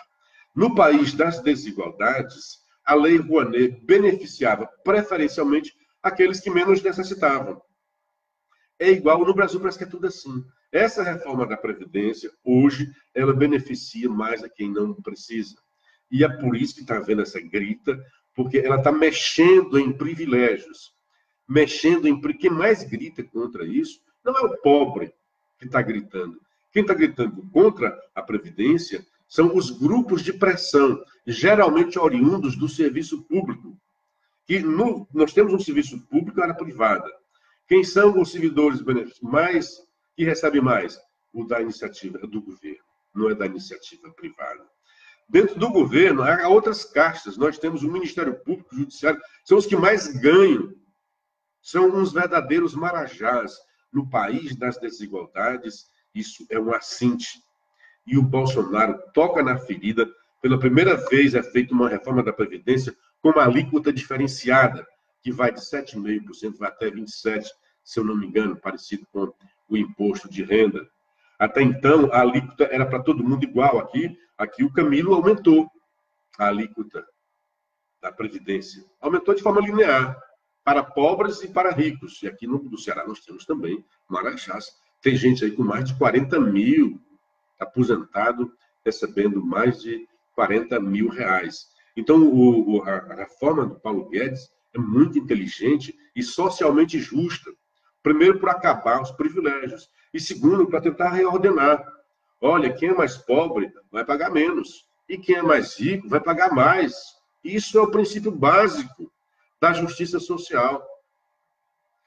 No país das desigualdades, a Lei Rouanet beneficiava preferencialmente aqueles que menos necessitavam. É igual no Brasil, parece que é tudo assim. Essa reforma da Previdência, hoje, ela beneficia mais a quem não precisa. E é por isso que está havendo essa grita, porque ela está mexendo em privilégios. Quem mais grita contra isso não é o pobre que está gritando. Quem está gritando contra a Previdência são os grupos de pressão, geralmente oriundos do serviço público. Nós temos um serviço público e área privada. Quem são os servidores que recebem mais? O da iniciativa do governo, não é da iniciativa privada. Dentro do governo, há outras castas. Nós temos o Ministério Público, o Judiciário, são os que mais ganham. São uns verdadeiros marajás. No país das desigualdades, isso é um assinte. E o Bolsonaro toca na ferida. Pela primeira vez é feita uma reforma da Previdência com uma alíquota diferenciada, que vai de 7,5%, vai até 27%, se eu não me engano, parecido com o imposto de renda. Até então, a alíquota era para todo mundo igual. Aqui o Camilo aumentou a alíquota da Previdência. Aumentou de forma linear, para pobres e para ricos. E aqui no Ceará nós temos também marajás. Tem gente aí com mais de 40 mil aposentado, recebendo mais de 40 mil reais. Então, a reforma do Paulo Guedes é muito inteligente e socialmente justa. Primeiro, para acabar os privilégios. E segundo, para tentar reordenar. Olha, quem é mais pobre vai pagar menos. E quem é mais rico vai pagar mais. Isso é o princípio básico da justiça social.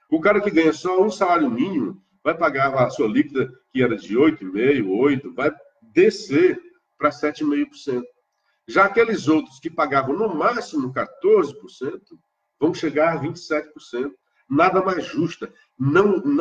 O cara que ganha só um salário mínimo vai pagar a sua líquida, que era de 8,5%, 8%, vai descer para 7,5%. Já aqueles outros que pagavam no máximo 14%, vão chegar a 27%. Nada mais justa.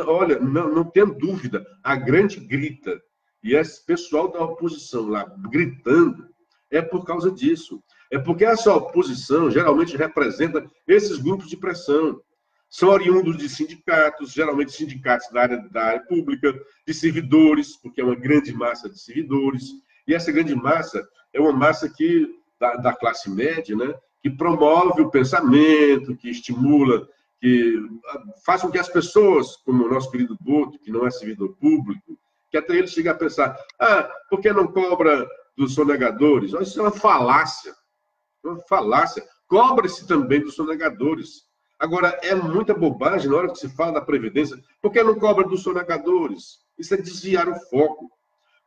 Olha, não tem dúvida, a grande grita, e esse pessoal da oposição lá gritando, é por causa disso. É porque essa oposição geralmente representa esses grupos de pressão. São oriundos de sindicatos, geralmente sindicatos da área pública, de servidores, porque é uma grande massa de servidores. E essa grande massa é uma massa da classe média, né, que promove o pensamento, que estimula, que faz com que as pessoas, como o nosso querido Boto, que não é servidor público, que até ele chega a pensar, por que não cobra dos sonegadores? Isso é uma falácia. Uma falácia. Cobra-se também dos sonegadores. Agora, é muita bobagem na hora que se fala da Previdência. Por que não cobra dos sonegadores? Isso é desviar o foco.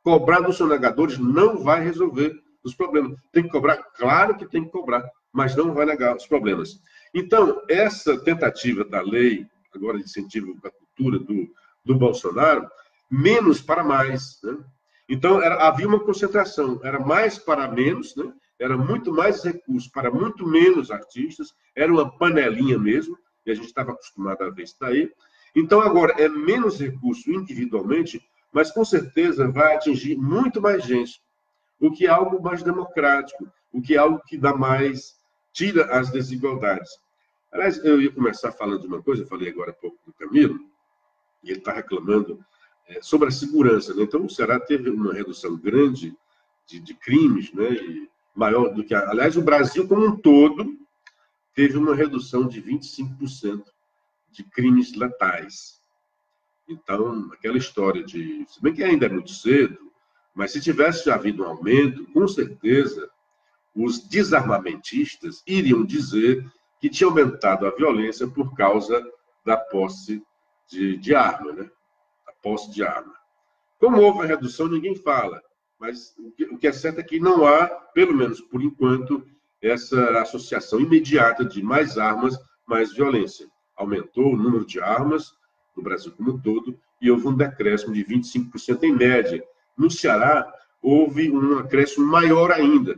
Cobrar dos sonegadores não vai resolver os problemas. Tem que cobrar? Claro que tem que cobrar, mas não vai negar os problemas. Então, essa tentativa da lei, agora de incentivo à cultura do Bolsonaro, menos para mais, né? Então, havia uma concentração, era mais para menos, né? Era muito mais recurso para muito menos artistas, era uma panelinha mesmo, e a gente estava acostumado a ver isso daí. Então, agora, é menos recurso individualmente, mas com certeza vai atingir muito mais gente, o que é algo mais democrático, o que é algo que dá mais, tira as desigualdades. Aliás, eu ia começar falando de uma coisa, eu falei agora há pouco do Camilo, e ele está reclamando sobre a segurança, né? Então, o Ceará teve uma redução grande de crimes, né? E maior do que... Aliás, o Brasil como um todo teve uma redução de 25% de crimes letais. Então, aquela história de... Se bem que ainda é muito cedo, mas se tivesse havido um aumento, com certeza, os desarmamentistas iriam dizer que tinha aumentado a violência por causa da posse de arma, né? A posse de arma. Como houve a redução, ninguém fala. Mas o que é certo é que não há, pelo menos por enquanto, essa associação imediata de mais armas, mais violência. Aumentou o número de armas no Brasil como um todo e houve um decréscimo de 25% em média. No Ceará, houve um acréscimo maior ainda.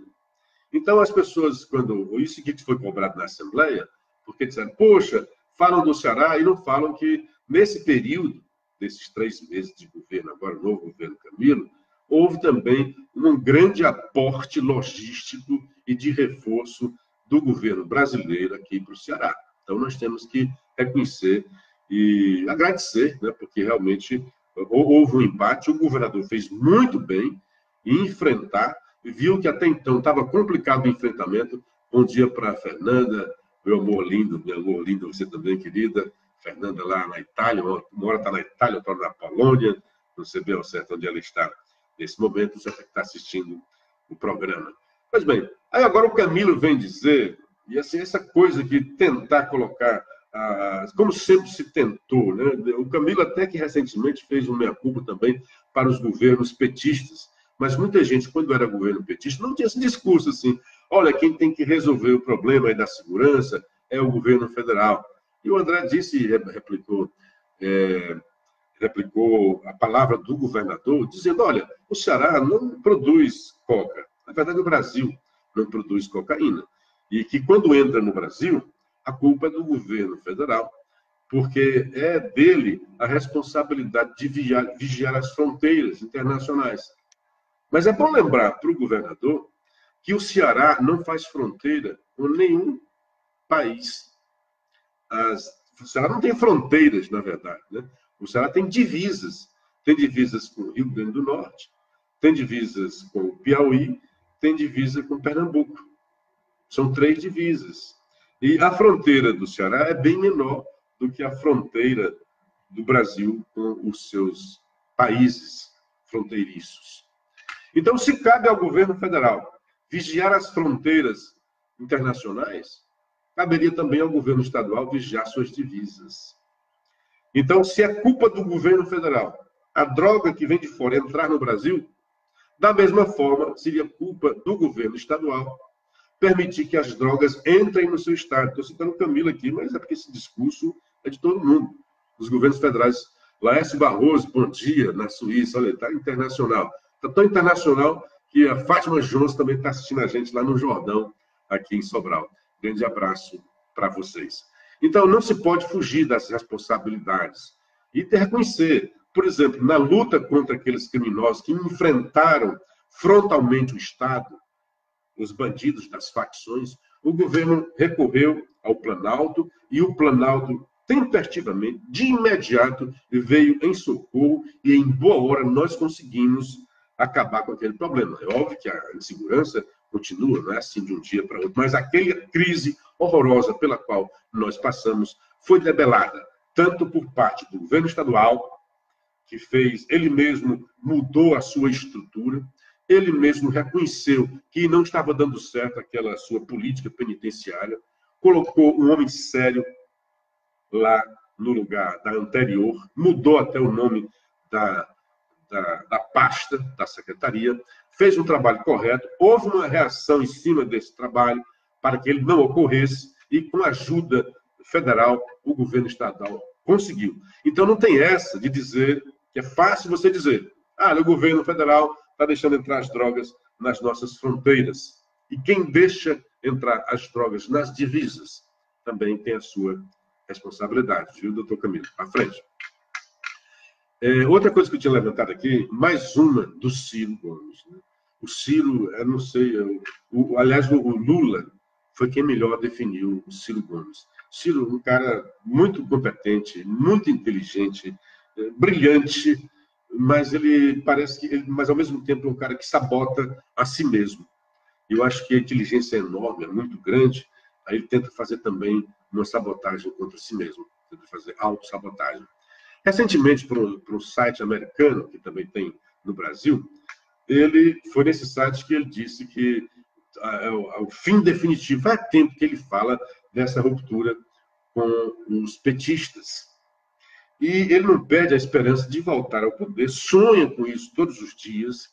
Então, as pessoas, quando isso que foi cobrado na Assembleia, porque disseram, poxa, falam do Ceará e não falam que, nesse período, desses 3 meses de governo, agora o novo governo Camilo, houve também um grande aporte logístico e de reforço do governo brasileiro aqui para o Ceará. Então, nós temos que reconhecer e agradecer, né, porque realmente houve um empate, o governador fez muito bem em enfrentar, viu que até então estava complicado o enfrentamento. Bom dia para a Fernanda, meu amor lindo, você também, querida. Fernanda lá na Itália, uma hora está na Itália, outra na Polônia, não sei bem ao certo onde ela está nesse momento, você está assistindo o programa. Pois bem, aí agora o Camilo vem dizer, e assim, essa coisa de tentar colocar, como sempre se tentou, né? O Camilo até que recentemente fez uma meia-culpa também para os governos petistas, mas muita gente, quando era governo petista, não tinha esse discurso assim, olha, quem tem que resolver o problema aí da segurança é o governo federal. E o André disse, replicou a palavra do governador, dizendo, olha, o Ceará não produz coca. Na verdade, o Brasil não produz cocaína. E que quando entra no Brasil, a culpa é do governo federal, porque é dele a responsabilidade de vigiar as fronteiras internacionais. Mas é bom lembrar para o governador que o Ceará não faz fronteira com nenhum país. O Ceará não tem fronteiras, na verdade, né? O Ceará tem divisas. Tem divisas com o Rio Grande do Norte, tem divisas com o Piauí, tem divisa com Pernambuco. São 3 divisas. E a fronteira do Ceará é bem menor do que a fronteira do Brasil com os seus países fronteiriços. Então, se cabe ao governo federal vigiar as fronteiras internacionais, caberia também ao governo estadual vigiar suas divisas. Então, se é culpa do governo federal a droga que vem de fora entrar no Brasil, da mesma forma, seria culpa do governo estadual permitir que as drogas entrem no seu estado. Estou citando Camila aqui, mas é porque esse discurso é de todo mundo. Os governos federais, Laércio Barroso, bom dia, na Suíça, olha, está internacional. Está tão internacional que a Fátima Jones também está assistindo a gente lá no Jordão, aqui em Sobral. Grande abraço para vocês. Então, não se pode fugir das responsabilidades e reconhecer, por exemplo, na luta contra aqueles criminosos que enfrentaram frontalmente o Estado, os bandidos das facções, o governo recorreu ao Planalto e o Planalto, tempestivamente, de imediato, veio em socorro e em boa hora nós conseguimos acabar com aquele problema. É óbvio que a insegurança continua, não é assim de um dia para outro, mas aquela crise horrorosa pela qual nós passamos foi debelada, tanto por parte do governo estadual, que fez, ele mesmo mudou a sua estrutura, ele mesmo reconheceu que não estava dando certo aquela sua política penitenciária, colocou um homem sério lá no lugar da anterior, mudou até o nome da pasta, da secretaria, fez um trabalho correto, houve uma reação em cima desse trabalho para que ele não ocorresse e, com a ajuda federal, o governo estadual conseguiu. Então, não tem essa de dizer que é fácil você dizer o governo federal está deixando entrar as drogas nas nossas fronteiras. E quem deixa entrar as drogas nas divisas também tem a sua responsabilidade, viu, doutor Camilo? À frente. Outra coisa que eu tinha levantado aqui, mais uma do Ciro Gomes. Né? O Ciro, eu não sei, aliás, o Lula foi quem melhor definiu o Ciro Gomes. Ciro, um cara muito competente, muito inteligente, brilhante, mas ele parece que, mas ao mesmo tempo é um cara que sabota a si mesmo. Eu acho que a inteligência é enorme, é muito grande, aí ele tenta fazer também uma sabotagem contra si mesmo, tenta fazer autossabotagem. Recentemente, para um site americano, que também tem no Brasil, ele foi nesse site que ele disse que é o fim definitivo. Faz tempo que ele fala dessa ruptura com os petistas. E ele não perde a esperança de voltar ao poder, sonha com isso todos os dias,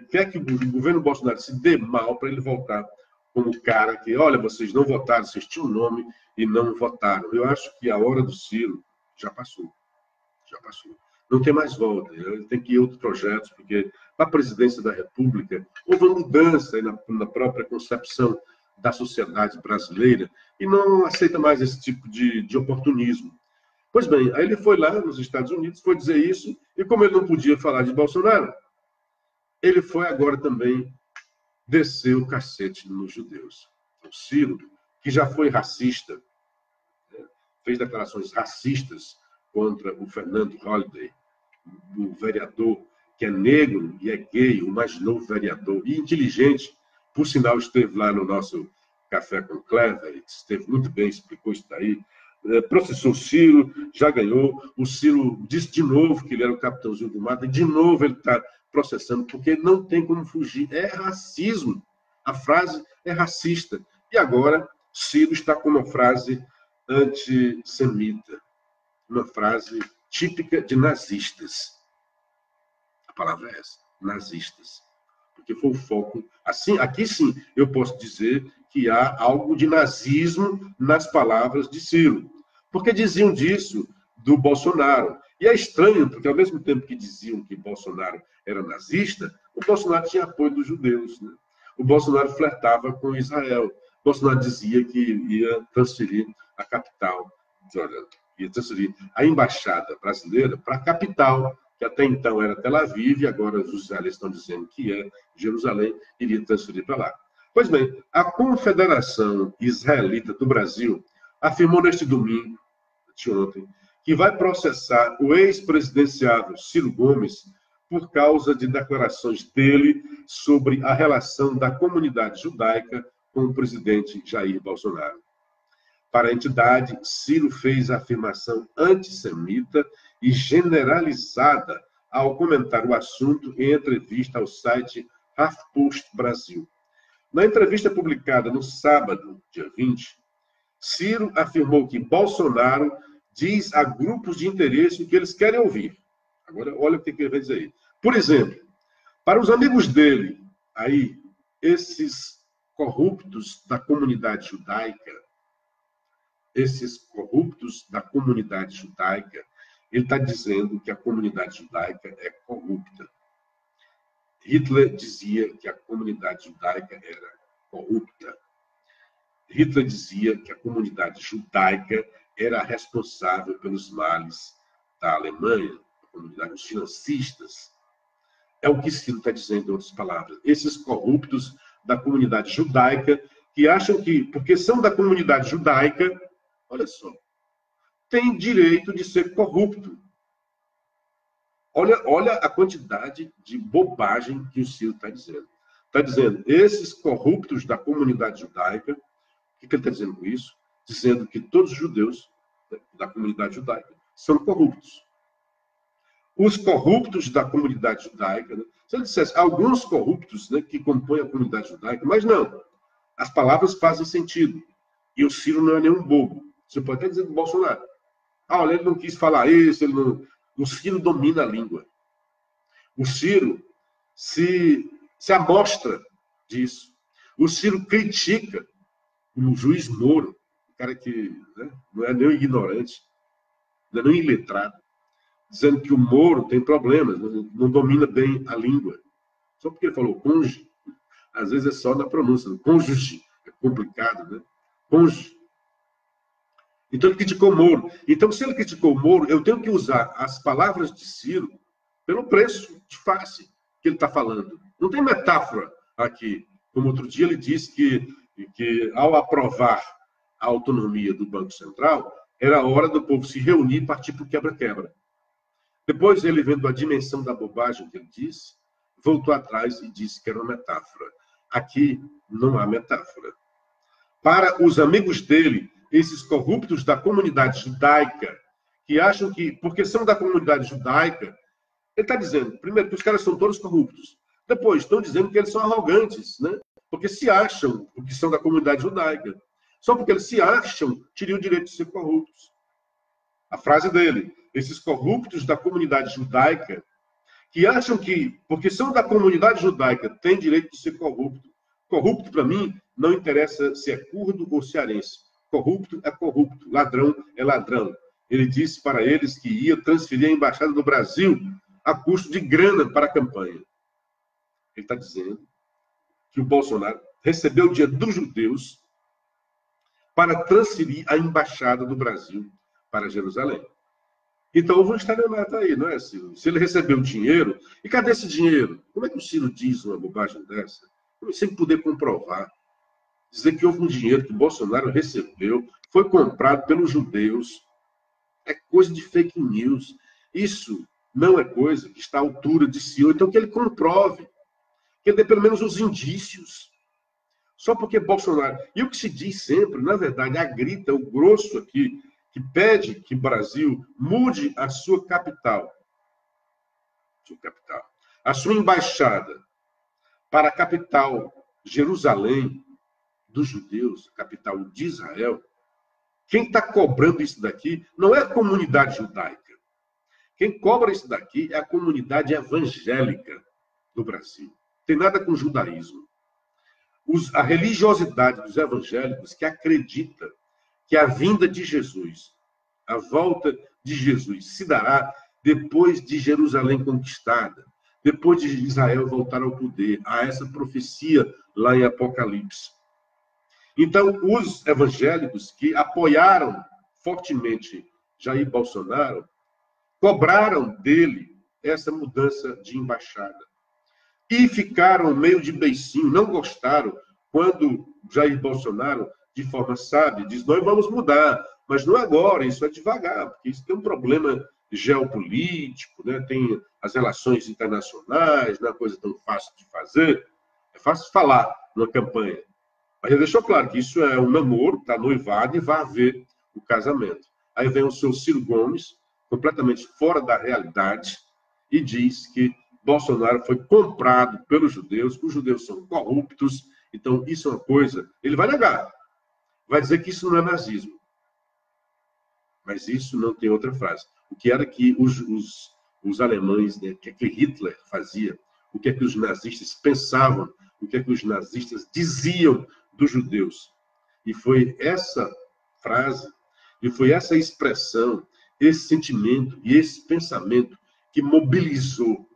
quer que o governo Bolsonaro se dê mal para ele voltar como cara que, olha, vocês não votaram, vocês tinham o nome e não votaram. Eu acho que a hora do Ciro já passou. Já passou. Não tem mais volta. Ele tem que ir a outros projetos, porque para a presidência da República houve uma mudança na própria concepção da sociedade brasileira e não aceita mais esse tipo de oportunismo. Pois bem, aí ele foi lá nos Estados Unidos, foi dizer isso, e como ele não podia falar de Bolsonaro, ele foi agora também descer o cacete nos judeus. O Ciro, que já foi racista, fez declarações racistas contra o Fernando Holliday, o vereador que é negro e é gay, o mais novo vereador, e inteligente, por sinal, esteve lá no nosso Café com Clever, esteve muito bem, explicou isso daí, processou o Ciro, já ganhou, o Ciro disse de novo que ele era o capitãozinho do mato, e de novo ele está processando, porque não tem como fugir, é racismo, a frase é racista, e agora Ciro está com uma frase antissemita, uma frase típica de nazistas. A palavra é essa, nazistas. Porque foi o foco. Assim, aqui sim, eu posso dizer que há algo de nazismo nas palavras de Ciro. Porque diziam disso do Bolsonaro. E é estranho, porque ao mesmo tempo que diziam que Bolsonaro era nazista, o Bolsonaro tinha apoio dos judeus. Né? O Bolsonaro flertava com Israel. O Bolsonaro dizia que ia transferir a capital, ia transferir a embaixada brasileira para a capital, que até então era Tel Aviv, e agora os israelenses estão dizendo que é Jerusalém, iria transferir para lá. Pois bem, a Confederação Israelita do Brasil afirmou neste domingo, de ontem, que vai processar o ex-presidenciável Ciro Gomes por causa de declarações dele sobre a relação da comunidade judaica com o presidente Jair Bolsonaro. Para a entidade, Ciro fez a afirmação antissemita e generalizada ao comentar o assunto em entrevista ao site HuffPost Brasil. Na entrevista publicada no sábado, dia 20, Ciro afirmou que Bolsonaro diz a grupos de interesse o que eles querem ouvir. Agora, olha o que ele vai dizer aí. Por exemplo, para os amigos dele, aí, esses corruptos da comunidade judaica, ele está dizendo que a comunidade judaica é corrupta. Hitler dizia que a comunidade judaica era corrupta. Hitler dizia que a comunidade judaica era responsável pelos males da Alemanha, a comunidade dos financistas. É o que Ciro está dizendo, em outras palavras. Esses corruptos da comunidade judaica que acham que, porque são da comunidade judaica, olha só, têm direito de ser corrupto. Olha a quantidade de bobagem que o Ciro está dizendo. Está dizendo, esses corruptos da comunidade judaica, o que ele está dizendo com isso? Dizendo que todos os judeus da comunidade judaica são corruptos. Os corruptos da comunidade judaica, né? Se ele dissesse alguns corruptos, né, que compõem a comunidade judaica, mas não. As palavras fazem sentido. E o Ciro não é nenhum bobo. Você pode até dizer do Bolsonaro. Olha, ele não quis falar isso, ele não... O Ciro domina a língua. O Ciro se amostra disso. O Ciro critica o juiz Moro, um cara que, né, não é nem ignorante, não é nem iletrado, dizendo que o Moro tem problemas, não domina bem a língua. Só porque ele falou cônjuge, às vezes é só na pronúncia. Cônjuge é complicado, né? Cônjuge. Então ele criticou o Moro. Então, se ele criticou o Moro, eu tenho que usar as palavras de Ciro pelo preço de face que ele está falando. Não tem metáfora aqui. Como outro dia ele disse que ao aprovar a autonomia do Banco Central, era hora do povo se reunir e partir para o quebra-quebra. Depois, ele, vendo a dimensão da bobagem que ele disse, voltou atrás e disse que era uma metáfora. Aqui não há metáfora. Para os amigos dele, esses corruptos da comunidade judaica, que acham que, porque são da comunidade judaica, ele está dizendo, primeiro, que os caras são todos corruptos. Depois, estão dizendo que eles são arrogantes, né? Porque se acham que são da comunidade judaica. Só porque eles se acham, teriam o direito de ser corruptos. A frase dele, esses corruptos da comunidade judaica, que acham que, porque são da comunidade judaica, têm direito de ser corrupto. Corrupto, para mim, não interessa se é curdo ou cearense. Corrupto é corrupto, ladrão é ladrão. Ele disse para eles que ia transferir a embaixada do Brasil a custo de grana para a campanha. Ele está dizendo que o Bolsonaro recebeu o dia dos judeus para transferir a embaixada do Brasil para Jerusalém. Então houve um estelionato aí, não é, Ciro? Se ele recebeu dinheiro, e cadê esse dinheiro? Como é que o Ciro diz uma bobagem dessa? Sem poder comprovar. Dizer que houve um dinheiro que o Bolsonaro recebeu, foi comprado pelos judeus, é coisa de fake news. Isso não é coisa que está à altura de Ciro. Então que ele comprove, que ele dê pelo menos os indícios. Só porque Bolsonaro... E o que se diz sempre, na verdade, a grita, o grosso aqui, que pede que o Brasil mude a sua capital, a sua embaixada, para a capital Jerusalém dos judeus, a capital de Israel. Quem está cobrando isso daqui não é a comunidade judaica. Quem cobra isso daqui é a comunidade evangélica do Brasil. Não tem nada com judaísmo. A religiosidade dos evangélicos que acredita que a vinda de Jesus, a volta de Jesus, se dará depois de Jerusalém conquistada, depois de Israel voltar ao poder. Há essa profecia lá em Apocalipse. Então, os evangélicos que apoiaram fortemente Jair Bolsonaro, cobraram dele essa mudança de embaixada. E ficaram meio de beicinho, não gostaram quando Jair Bolsonaro, de forma sábia, diz, nós vamos mudar, mas não agora, isso é devagar, porque isso tem um problema geopolítico, né? Tem as relações internacionais, não é uma coisa tão fácil de fazer, é fácil falar numa campanha. Mas ele deixou claro que isso é um namoro, está noivado e vai haver o casamento. Aí vem o seu Ciro Gomes, completamente fora da realidade, e diz que Bolsonaro foi comprado pelos judeus, que os judeus são corruptos Então, isso é uma coisa, ele vai negar, vai dizer que isso não é nazismo. Mas isso não tem outra frase. O que era que os alemães, né, o que é que Hitler fazia, o que é que os nazistas pensavam, o que é que os nazistas diziam dos judeus. E foi essa frase, e foi essa expressão, esse sentimento e esse pensamento que mobilizou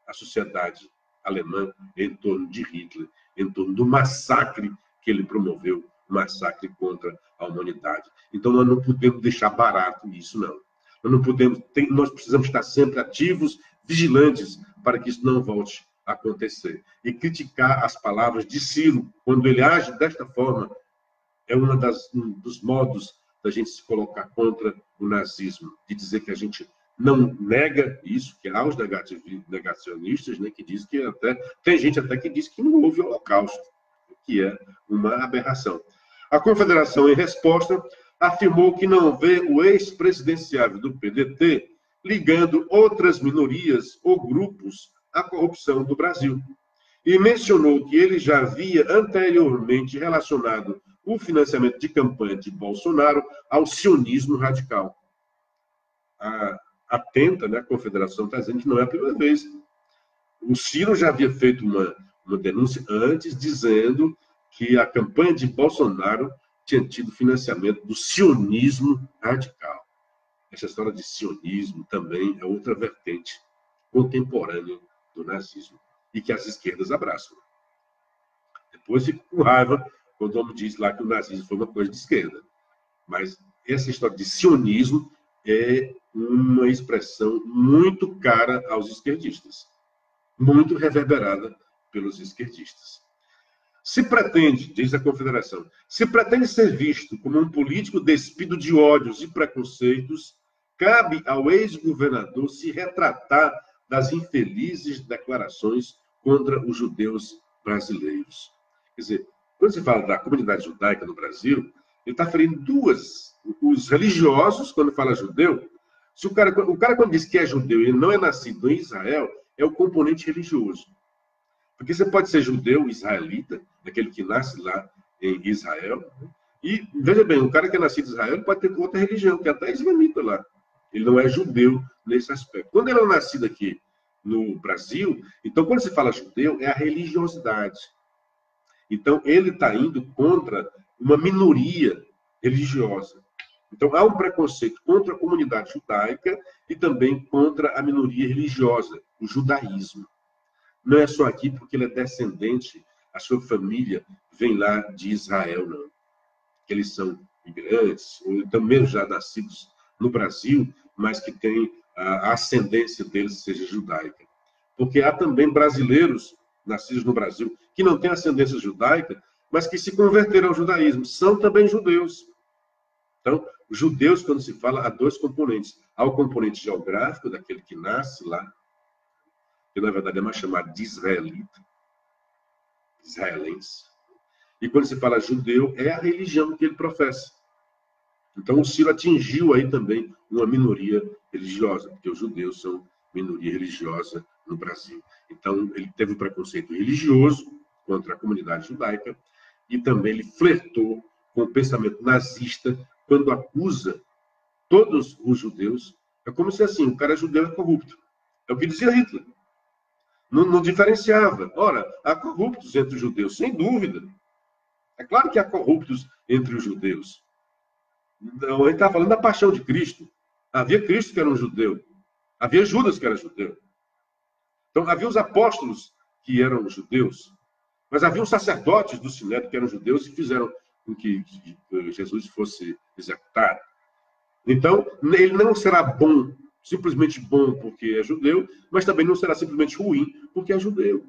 a sociedade alemã em torno de Hitler, em torno do massacre que ele promoveu, massacre contra a humanidade. Então, nós não podemos deixar barato isso, não. Nós não podemos, nós precisamos estar sempre ativos, vigilantes, para que isso não volte a acontecer. E criticar as palavras de Ciro, quando ele age desta forma, é um dos modos da gente se colocar contra o nazismo, de dizer que a gente não nega isso, que há os negacionistas, né, que diz que até tem gente até que diz que não houve holocausto, que é uma aberração. A Confederação, em resposta, afirmou que não vê o ex-presidenciável do PDT ligando outras minorias ou grupos à corrupção do Brasil. E mencionou que ele já havia anteriormente relacionado o financiamento de campanha de Bolsonaro ao sionismo radical. Atenta, né, a Confederação está dizendo que não é a primeira vez. O Ciro já havia feito uma denúncia antes, dizendo que a campanha de Bolsonaro tinha tido financiamento do sionismo radical. Essa história de sionismo também é outra vertente contemporânea do nazismo e que as esquerdas abraçam. Depois fico com raiva quando o homem diz lá que o nazismo foi uma coisa de esquerda. Mas essa história de sionismo é uma expressão muito cara aos esquerdistas, muito reverberada pelos esquerdistas. Se pretende, diz a Confederação, se pretende ser visto como um político despido de ódios e preconceitos, cabe ao ex-governador se retratar das infelizes declarações contra os judeus brasileiros. Quer dizer, quando se fala da comunidade judaica no Brasil, ele está referindo duas. Os religiosos, quando fala judeu, se o cara quando diz que é judeu e ele não é nascido em Israel, é o componente religioso. Porque você pode ser judeu, israelita, aquele que nasce lá em Israel, e, veja bem, o cara que é nascido em Israel pode ter outra religião, que é até islamita lá. Ele não é judeu nesse aspecto. Quando ele é nascido aqui no Brasil, então, quando se fala judeu, é a religiosidade. Então, ele está indo contra uma minoria religiosa. Então, há um preconceito contra a comunidade judaica e também contra a minoria religiosa, o judaísmo. Não é só aqui porque ele é descendente, a sua família vem lá de Israel, não. Eles são imigrantes, ou também já nascidos no Brasil, mas que têm a ascendência deles seja judaica. Porque há também brasileiros nascidos no Brasil que não têm ascendência judaica, mas que se converteram ao judaísmo. São também judeus. Então, os judeus, quando se fala, há dois componentes. Há o componente geográfico, daquele que nasce lá, que na verdade é mais chamado de israelita, israelense. E quando se fala judeu, é a religião que ele professa. Então, o Ciro atingiu aí também uma minoria religiosa, porque os judeus são minoria religiosa no Brasil. Então, ele teve um preconceito religioso contra a comunidade judaica e também ele flertou com o pensamento nazista quando acusa todos os judeus. É como se assim, o cara judeu é corrupto. É o que dizia Hitler. Não diferenciava. Ora, há corruptos entre os judeus, sem dúvida. É claro que há corruptos entre os judeus. Então, ele está falando da paixão de Cristo. Havia Cristo que era um judeu. Havia Judas que era judeu. Então, havia os apóstolos que eram judeus. Mas havia os sacerdotes do Sinédrio que eram judeus e fizeram com que Jesus fosse executado. Então, ele não será bom, simplesmente bom porque é judeu, mas também não será simplesmente ruim porque é judeu.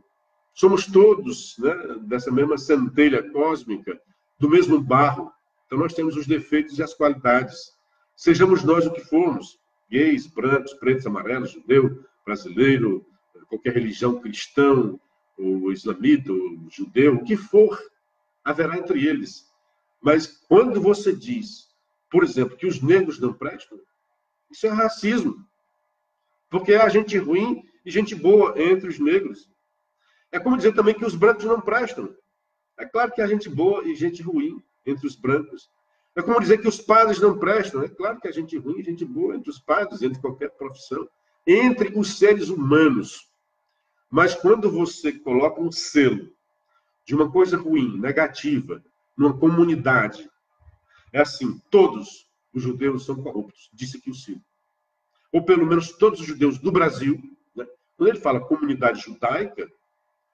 Somos todos, né, dessa mesma centelha cósmica, do mesmo barro. Então, nós temos os defeitos e as qualidades. Sejamos nós o que formos, gays, brancos, pretos, amarelos, judeu, brasileiro, qualquer religião, cristão, ou islamita, ou judeu, o que for, haverá entre eles. Mas quando você diz, por exemplo, que os negros não prestam, isso é racismo. Porque há gente ruim e gente boa entre os negros. É como dizer também que os brancos não prestam. É claro que há gente boa e gente ruim entre os brancos. É como dizer que os padres não prestam. É claro que há gente ruim e gente boa entre os padres, entre qualquer profissão, entre os seres humanos. Mas quando você coloca um selo de uma coisa ruim, negativa, numa comunidade, é assim, todos os judeus são corruptos, disse aqui o Ciro. Ou pelo menos todos os judeus do Brasil, né? Quando ele fala comunidade judaica,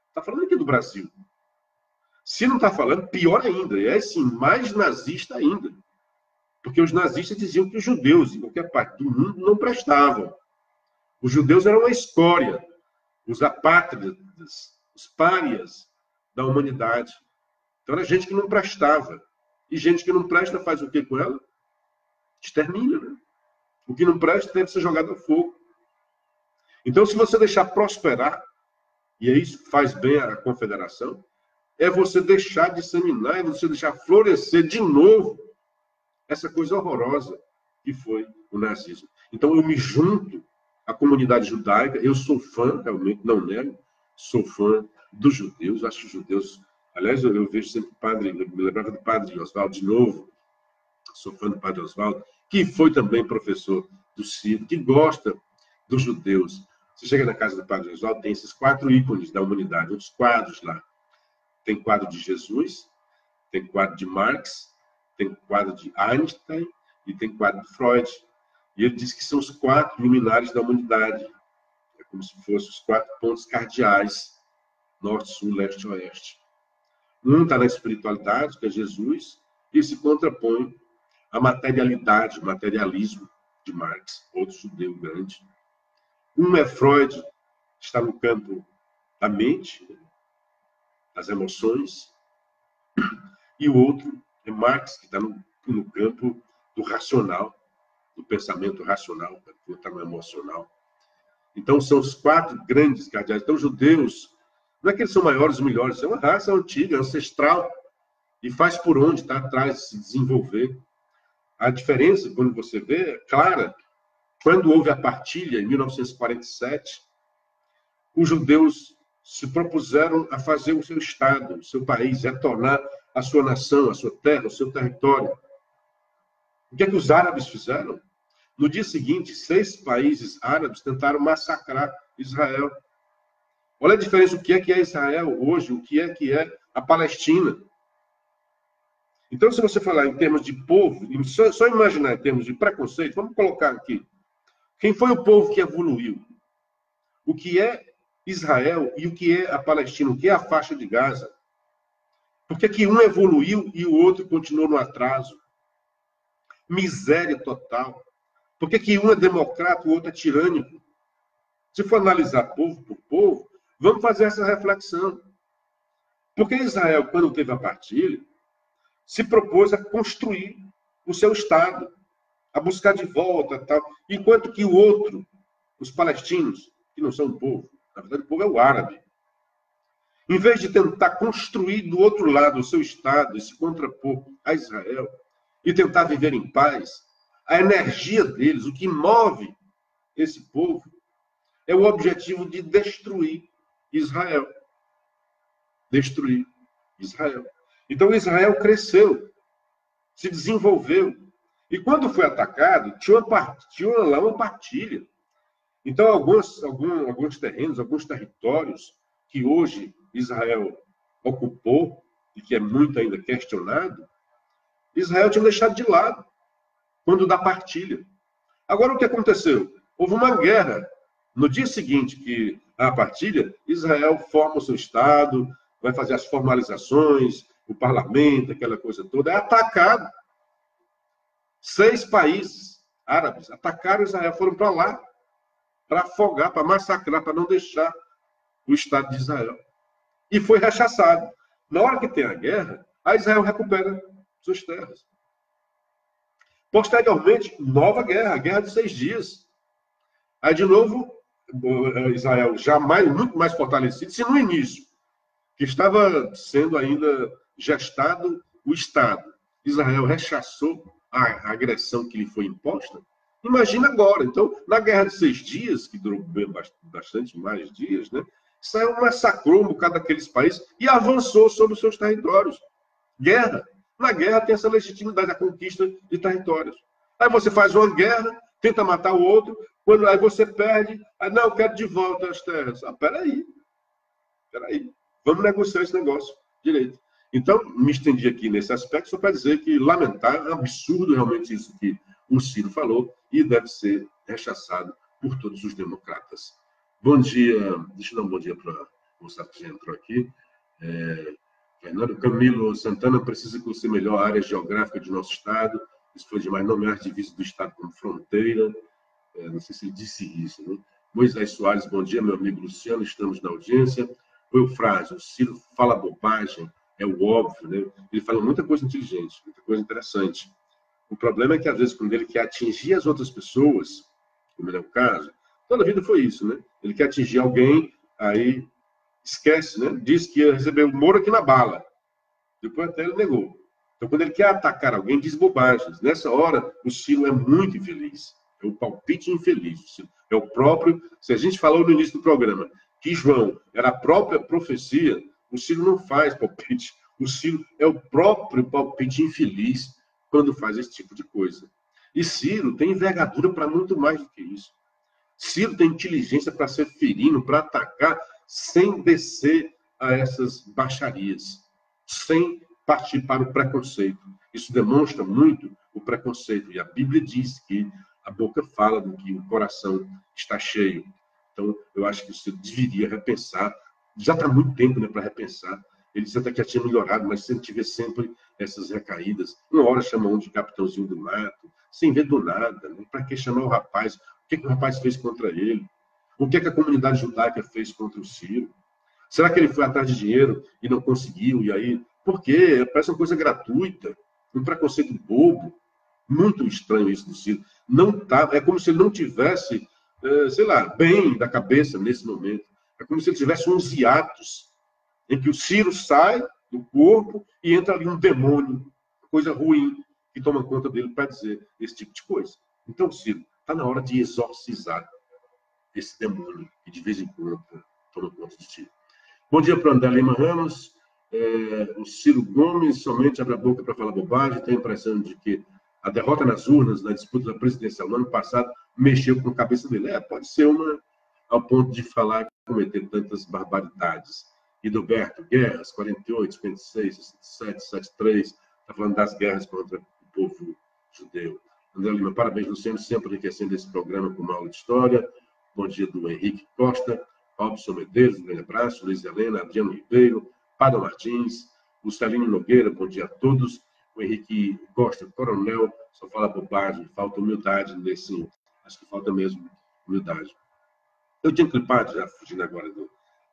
está falando aqui do Brasil. Se não está falando, pior ainda, é assim, mais nazista ainda. Porque os nazistas diziam que os judeus, em qualquer parte do mundo, não prestavam. Os judeus eram uma escória, os apátridas, os párias da humanidade. Então era gente que não prestava. E gente que não presta faz o que com ela? Extermina, né? O que não presta deve ser jogado ao fogo. Então, se você deixar prosperar, e é isso que faz bem a confederação, é você deixar disseminar, é você deixar florescer de novo essa coisa horrorosa que foi o nazismo. Então, eu me junto à comunidade judaica, eu sou fã, realmente, não nego, sou fã dos judeus, acho que os judeus... Aliás, eu vejo sempre o padre, me lembrava do padre Oswaldo de novo, sou fã do padre Oswaldo, que foi também professor do Ciro, que gosta dos judeus. Você chega na casa do padre Oswaldo, tem esses 4 ícones da humanidade, outros quadros lá. Tem quadro de Jesus, tem quadro de Marx, tem quadro de Einstein e tem quadro de Freud. E ele diz que são os 4 luminares da humanidade. É como se fossem os 4 pontos cardeais, norte, sul, leste e oeste. Um está na espiritualidade, que é Jesus, e se contrapõe à materialidade, o materialismo de Marx, outro judeu grande. Um é Freud, que está no campo da mente, das emoções, e o outro é Marx, que está no campo do racional, do pensamento racional, que está no emocional. Então, são os 4 grandes cardeais. Então, os judeus, não é que eles são maiores ou melhores, é uma raça antiga, ancestral, e faz por onde está atrás de se desenvolver. A diferença, quando você vê, é clara. Quando houve a partilha, em 1947, os judeus se propuseram a fazer o seu Estado, o seu país, a tornar a sua nação, a sua terra, o seu território. O que é que os árabes fizeram? No dia seguinte, 6 países árabes tentaram massacrar Israel. Olha a diferença, o que é Israel hoje, o que é a Palestina. Então, se você falar em termos de povo, só imaginar em termos de preconceito, vamos colocar aqui. Quem foi o povo que evoluiu? O que é Israel e o que é a Palestina? O que é a faixa de Gaza? Por que um evoluiu e o outro continuou no atraso? Miséria total. Por que um é democrata e o outro é tirânico? Se for analisar povo por povo, vamos fazer essa reflexão. Porque Israel, quando teve a partilha, se propôs a construir o seu Estado, a buscar de volta, tal, enquanto que o outro, os palestinos, que não são um povo, na verdade o povo é o árabe, em vez de tentar construir do outro lado o seu Estado e se contrapor a Israel e tentar viver em paz, a energia deles, o que move esse povo, é o objetivo de destruir Israel. Destruir Israel. Então Israel cresceu, se desenvolveu. E quando foi atacado, tinha lá uma partilha. Então, alguns terrenos, alguns territórios que hoje Israel ocupou, e que é muito ainda questionado, Israel tinha deixado de lado quando da partilha. Agora, o que aconteceu? Houve uma guerra. No dia seguinte que a partilha, Israel forma o seu Estado, vai fazer as formalizações, o parlamento, aquela coisa toda, é atacado. 6 países árabes atacaram Israel, foram para lá, para afogar, para massacrar, para não deixar o Estado de Israel. E foi rechaçado. Na hora que tem a guerra, a Israel recupera suas terras. Posteriormente, nova guerra, a Guerra de 6 Dias. Aí, de novo, Israel já muito mais fortalecido, se no início, que estava sendo ainda gestado o Estado, Israel rechaçou a agressão que lhe foi imposta, imagina agora. Então, na Guerra de 6 Dias, que durou bastante mais dias, né? Israel massacrou um bocado daqueles países e avançou sobre os seus territórios. Guerra. Na guerra tem essa legitimidade, a conquista de territórios. Aí você faz uma guerra, tenta matar o outro, quando aí você perde, aí, não, eu quero de volta as terras. Peraí. Vamos negociar esse negócio direito. Então, me estendi aqui nesse aspecto só para dizer que, lamentar, é um absurdo realmente isso que o Ciro falou e deve ser rechaçado por todos os democratas. Bom dia, deixa eu dar um bom dia para o Gustavo que já entrou aqui. Fernando Camilo Santana, precisa conhecer melhor a área geográfica de nosso estado. Isso foi demais, nomear divisa do estado como fronteira. Não sei se ele disse isso, né? Moisés Soares, bom dia, meu amigo Luciano, estamos na audiência. O Eufrásio, o Ciro fala bobagem, é o óbvio, né? Ele fala muita coisa inteligente, muita coisa interessante. O problema é que, às vezes, quando ele quer atingir as outras pessoas, como é o caso, toda a vida foi isso, né? Ele quer atingir alguém, aí esquece, né? Diz que ia receber o Moro aqui na bala. Depois até ele negou. Então, quando ele quer atacar alguém, diz bobagens. Nessa hora, o Ciro é muito infeliz. É o palpite infeliz. É o próprio... Se a gente falou no início do programa que João era a própria profecia, o Ciro não faz palpite. O Ciro é o próprio palpite infeliz quando faz esse tipo de coisa. E Ciro tem envergadura para muito mais do que isso. Ciro tem inteligência para ser ferino, para atacar, sem descer a essas baixarias, sem partir para o preconceito. Isso demonstra muito o preconceito. E a Bíblia diz que a boca fala do que o coração está cheio. Então, eu acho que você deveria repensar. Já está muito tempo, né, para repensar. Ele disse até que já tinha melhorado, mas sempre tiver sempre essas recaídas. Uma hora chama um de capitãozinho do mato, sem ver do nada. Né? Para que chamar o rapaz? O que o rapaz fez contra ele? O que a comunidade judaica fez contra o Ciro? Será que ele foi atrás de dinheiro e não conseguiu? E aí, por quê? Parece uma coisa gratuita, um preconceito bobo. Muito estranho isso do Ciro. Não tá, é como se ele não tivesse, sei lá, bem da cabeça nesse momento. É como se ele tivesse uns hiatos em que o Ciro sai do corpo e entra ali um demônio, coisa ruim, que toma conta dele para dizer esse tipo de coisa. Então, Ciro, está na hora de exorcizar esse demônio que de vez em quando toma conta de ti. Bom dia para o André Lima Ramos. O Ciro Gomes somente abre a boca para falar bobagem. Tenho a impressão de que a derrota nas urnas, na disputa da presidencial no ano passado, mexeu com a cabeça dele. Pode ser uma, ao ponto de falar e cometer tantas barbaridades. Hidalberto, guerras, 48, 56, 67, 73, está falando das guerras contra o povo judeu. André Lima, parabéns, Luciano, sempre enriquecendo esse programa com uma aula de história. Bom dia do Henrique Costa, Robson Medeiros, um grande abraço, Luiz Helena, Adriano Ribeiro, Padre Martins, Gustelino Nogueira, bom dia a todos. O Henrique Costa, coronel, só fala bobagem, falta humildade nesse... Acho que falta mesmo humildade. Eu tinha clipado, já fugindo agora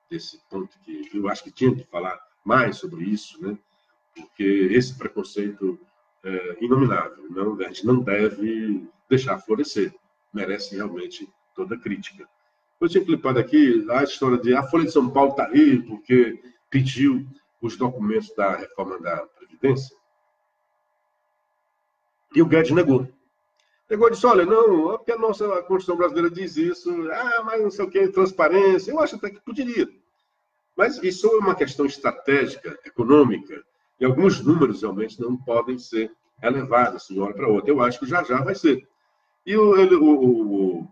desse ponto, que eu acho que tinha que falar mais sobre isso, né? Porque esse preconceito é inominável. Não, a gente não deve deixar florescer. Merece realmente toda crítica. Eu tinha clipado aqui a história de a Folha de São Paulo está aí porque pediu os documentos da reforma da Previdência. E o Guedes negou. Negou e disse, olha, não, é porque a nossa Constituição brasileira diz isso, mas não sei o que, transparência. Eu acho até que poderia. Mas isso é uma questão estratégica, econômica, e alguns números realmente não podem ser elevados de uma hora para outra. Eu acho que já vai ser. E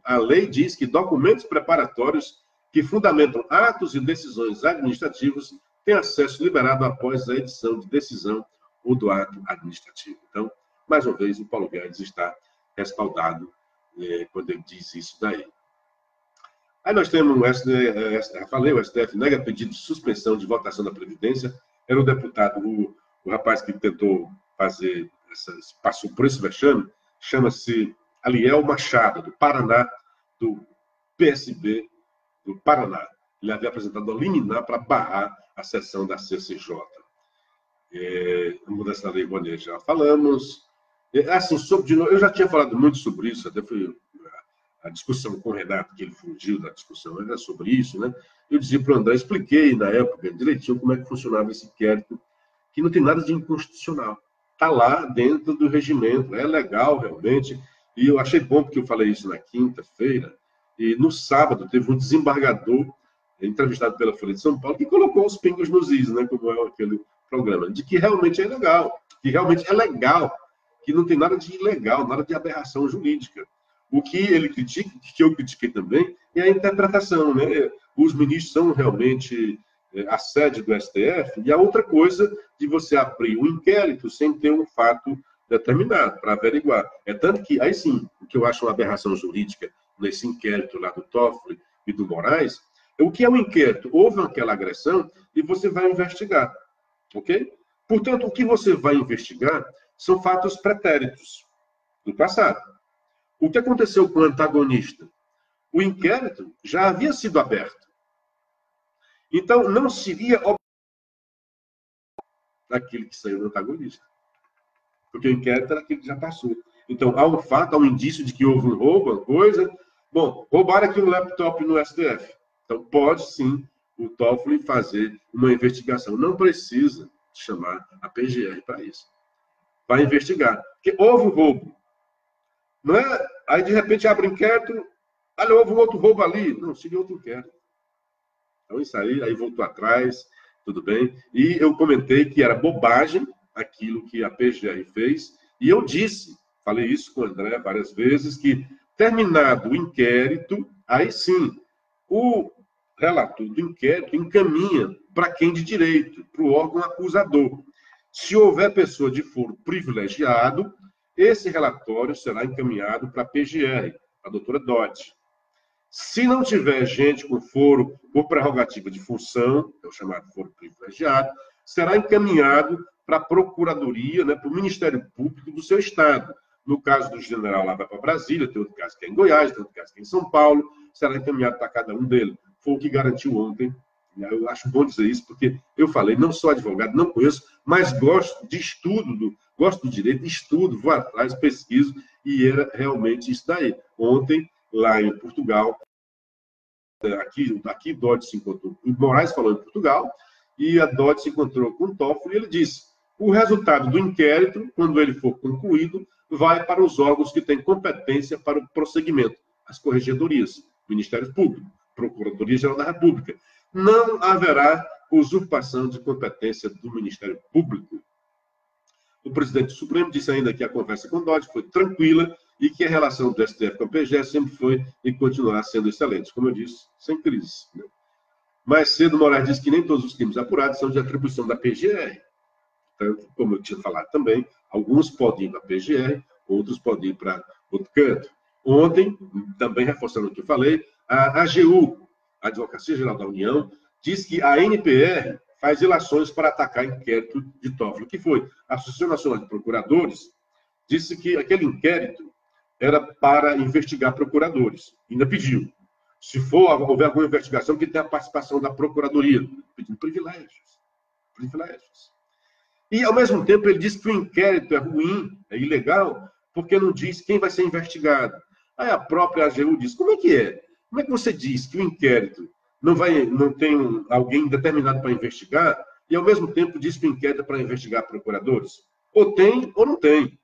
a lei diz que documentos preparatórios que fundamentam atos e decisões administrativos têm acesso liberado após a edição de decisão ou do ato administrativo. Então, mais uma vez, o Paulo Guedes está respaldado quando ele diz isso daí. Aí nós temos o STF nega pedido de suspensão de votação da Previdência. Era o deputado, o rapaz que tentou fazer, passou por esse vexame, chama-se Aliel Machado, do Paraná, do PSB do Paraná. Ele havia apresentado a liminar para barrar a sessão da CCJ. A mudança da Lei Rouanet já falamos. Assim, eu já tinha falado muito sobre isso, até foi a discussão com o Renato, que ele fugiu da discussão, era sobre isso, né? Eu dizia para o André, expliquei na época direitinho como é que funcionava esse inquérito, que não tem nada de inconstitucional. Está lá dentro do regimento, é legal realmente, e eu achei bom porque eu falei isso na quinta-feira, e no sábado teve um desembargador entrevistado pela Folha de São Paulo, que colocou os pingos nos is, né, como é aquele programa, de que realmente é ilegal, que não tem nada de ilegal, nada de aberração jurídica. O que ele critica, que eu critiquei também, é a interpretação, né? Os ministros são realmente a sede do STF, e a outra coisa de você abrir um inquérito sem ter um fato determinado para averiguar. É tanto que, aí sim, o que eu acho uma aberração jurídica nesse inquérito lá do Toffoli e do Moraes, o que é um inquérito? Houve aquela agressão e você vai investigar, ok? Portanto, o que você vai investigar são fatos pretéritos do passado. O que aconteceu com o antagonista? O inquérito já havia sido aberto. Então, não seria aquele que saiu do antagonista. Porque o inquérito era aquele que já passou. Então, há um fato, há um indício de que houve um roubo, uma coisa. Bom, roubaram aqui um laptop no STF. Então, pode sim o Toffoli fazer uma investigação. Não precisa chamar a PGR para isso. Vai investigar. Porque houve um roubo. Não é? Aí, de repente, abre um inquérito. Olha, houve um outro roubo ali. Não, seria outro inquérito. Então, isso aí voltou atrás, tudo bem. E eu comentei que era bobagem aquilo que a PGR fez. E eu disse, falei isso com o André várias vezes, que terminado o inquérito, aí sim, o relator do inquérito encaminha para quem de direito, para o órgão acusador. Se houver pessoa de foro privilegiado, esse relatório será encaminhado para a PGR, a doutora Dodge. Se não tiver gente com foro por prerrogativa de função, é o chamado foro privilegiado, será encaminhado para a Procuradoria, né, para o Ministério Público do seu estado. No caso do general, lá vai para Brasília, tem outro caso que é em Goiás, tem outro caso que é em São Paulo, será encaminhado para cada um deles. Foi o que garantiu ontem. Eu acho bom dizer isso, porque eu falei, não sou advogado, não conheço, mas gosto de estudo, gosto do direito, estudo, vou atrás, pesquiso, e era realmente isso daí. Ontem, lá em Portugal, aqui Dodge se encontrou, o Moraes falou em Portugal, e a Dodge se encontrou com o Toffoli, e ele disse, o resultado do inquérito, quando ele for concluído, vai para os órgãos que têm competência para o prosseguimento, as corregedorias, Ministério Público, Procuradoria-Geral da República. Não haverá usurpação de competência do Ministério Público. O presidente do Supremo disse ainda que a conversa com Dodge foi tranquila e que a relação do STF com a PGR sempre foi e continuará sendo excelente. Como eu disse, sem crise. Né? Mais cedo, Moraes disse que nem todos os crimes apurados são de atribuição da PGR. Portanto, como eu tinha falado também, alguns podem ir para a PGR, outros podem ir para outro canto. Ontem, também reforçando o que eu falei, a AGU, a Advocacia Geral da União, diz que a NPR faz ilações para atacar inquérito de Toffoli. O que foi? A Associação Nacional de Procuradores disse que aquele inquérito era para investigar procuradores. Ainda pediu. Se houver alguma investigação, que tenha a participação da Procuradoria, pedindo privilégios. E, ao mesmo tempo, ele disse que o inquérito é ruim, é ilegal, porque não diz quem vai ser investigado. Aí a própria AGU diz, como é que é? Como é que você diz que o inquérito não tem alguém determinado para investigar e, ao mesmo tempo, diz que o inquérito é para investigar procuradores? Ou tem ou não tem.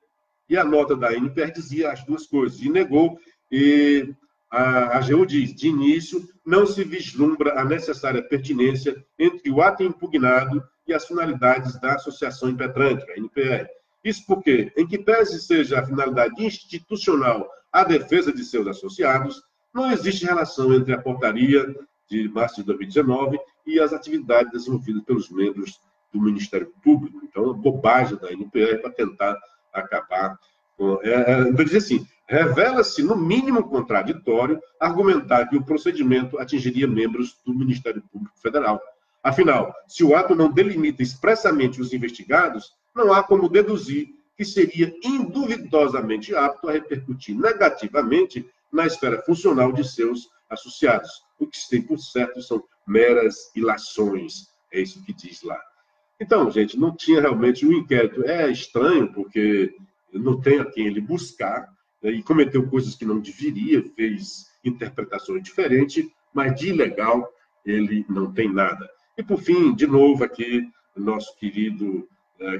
E a nota da NPR dizia as duas coisas, e negou. E a AGU diz, de início, não se vislumbra a necessária pertinência entre o ato impugnado e as finalidades da Associação Impetrante, a NPR. Isso porque, em que pese seja a finalidade institucional a defesa de seus associados, não existe relação entre a portaria de março de 2019 e as atividades desenvolvidas pelos membros do Ministério Público. Então, uma bobagem da NPR para tentar acabar com... Então, diz assim, revela-se, no mínimo, contraditório argumentar que o procedimento atingiria membros do Ministério Público Federal. Afinal, se o ato não delimita expressamente os investigados, não há como deduzir que seria induvidosamente apto a repercutir negativamente na esfera funcional de seus associados. O que se tem por certo são meras ilações. É isso que diz lá. Então, gente, não tinha realmente um inquérito. É estranho, porque não tem a quem ele buscar, né, e cometeu coisas que não deveria, fez interpretações diferentes, mas de ilegal ele não tem nada. E, por fim, de novo aqui, o nosso querido,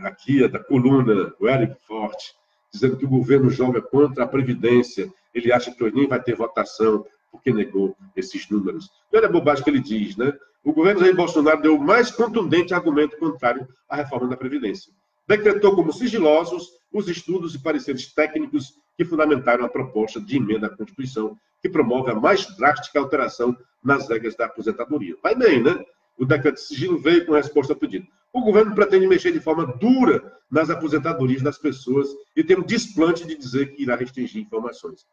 aqui da coluna, o Eric Forte, dizendo que o governo joga contra a Previdência. Ele acha que hoje nem vai ter votação porque negou esses números. E olha a bobagem que ele diz, né? O governo Jair Bolsonaro deu o mais contundente argumento contrário à reforma da Previdência. Decretou como sigilosos os estudos e pareceres técnicos que fundamentaram a proposta de emenda à Constituição, que promove a mais drástica alteração nas regras da aposentadoria. Vai bem, né? O decreto de sigilo veio com resposta ao pedido. O governo pretende mexer de forma dura nas aposentadorias das pessoas e tem um desplante de dizer que irá restringir informações.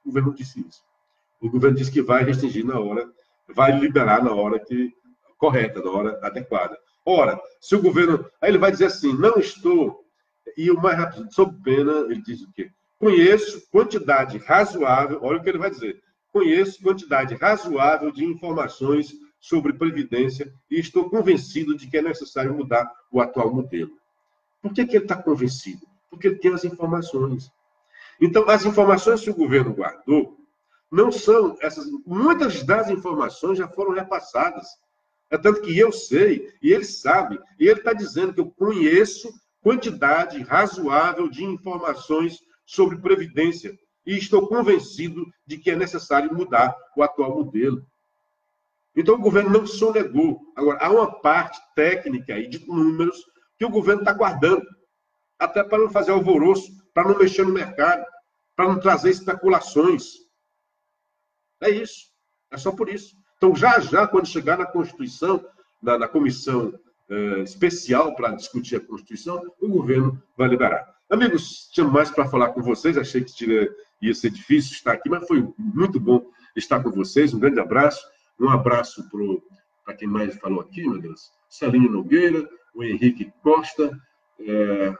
O governo disse isso. O governo disse que vai restringir na hora, vai liberar na hora correta, na hora adequada. Ora, se o governo... Aí ele vai dizer assim, não estou... E o mais rápido, sob pena, ele diz o quê? Conheço quantidade razoável, olha o que ele vai dizer, conheço quantidade razoável de informações sobre Previdência e estou convencido de que é necessário mudar o atual modelo. Por que ele está convencido? Porque ele tem as informações. Então, as informações que o governo guardou não são essas... Muitas das informações já foram repassadas. É tanto que eu sei, e ele sabe, e ele está dizendo que eu conheço quantidade razoável de informações sobre Previdência e estou convencido de que é necessário mudar o atual modelo. Então, o governo não sonegou. Agora, há uma parte técnica aí de números que o governo está guardando, até para não fazer alvoroço, para não mexer no mercado, para não trazer especulações. É isso. É só por isso. Então, já, quando chegar na Constituição, na comissão especial para discutir a Constituição, o governo vai liberar. Amigos, tinha mais para falar com vocês. Achei que ia ser difícil estar aqui, mas foi muito bom estar com vocês. Um grande abraço. Um abraço para quem mais falou aqui, meu Deus. Celinho Nogueira, o Henrique Costa,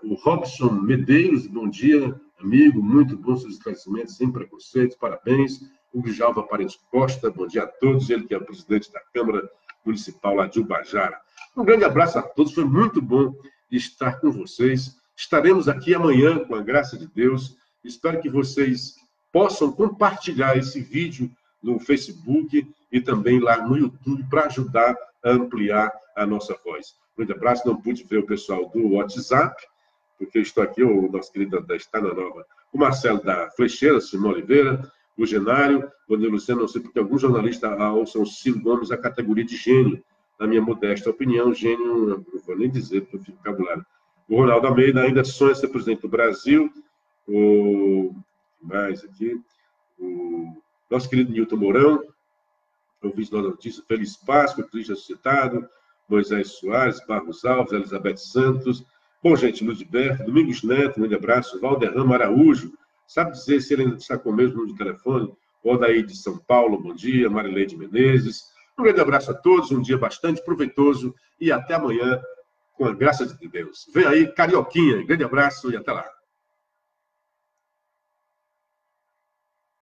o Robson Medeiros, bom dia, amigo, muito bom seus esclarecimentos, sem preconceitos, parabéns. O Djalva Parentes Costa, bom dia a todos, ele que é o presidente da Câmara Municipal lá de Ubajara. Um grande abraço a todos, foi muito bom estar com vocês. Estaremos aqui amanhã, com a graça de Deus. Espero que vocês possam compartilhar esse vídeo no Facebook e também lá no YouTube para ajudar a ampliar a nossa voz. Um grande abraço, não pude ver o pessoal do WhatsApp, porque eu estou aqui, o nosso querido da Estana Nova, o Marcelo da Flecheira, Simão Oliveira, o Genário, o Luciano, não sei porque alguns jornalistas ouçam o Ciro Gomes a categoria de gênio, na minha modesta opinião, gênio, não vou nem dizer, porque eu fico vocabulario. O Ronaldo Almeida ainda sonha ser presidente do Brasil, mais aqui, o nosso querido Nilton Mourão, eu vi na notícia, Feliz Páscoa, Cristo ressuscitado, Moisés Soares, Barros Alves, Elizabeth Santos, bom, gente, Ludberto, Domingos Neto, um grande abraço, Valderrama Araújo, sabe dizer se ele ainda está com o mesmo número de telefone? O Odaí de São Paulo, bom dia, Marileide Menezes, um grande abraço a todos, um dia bastante proveitoso e até amanhã, com a graça de Deus. Vem aí, Carioquinha, grande abraço e até lá.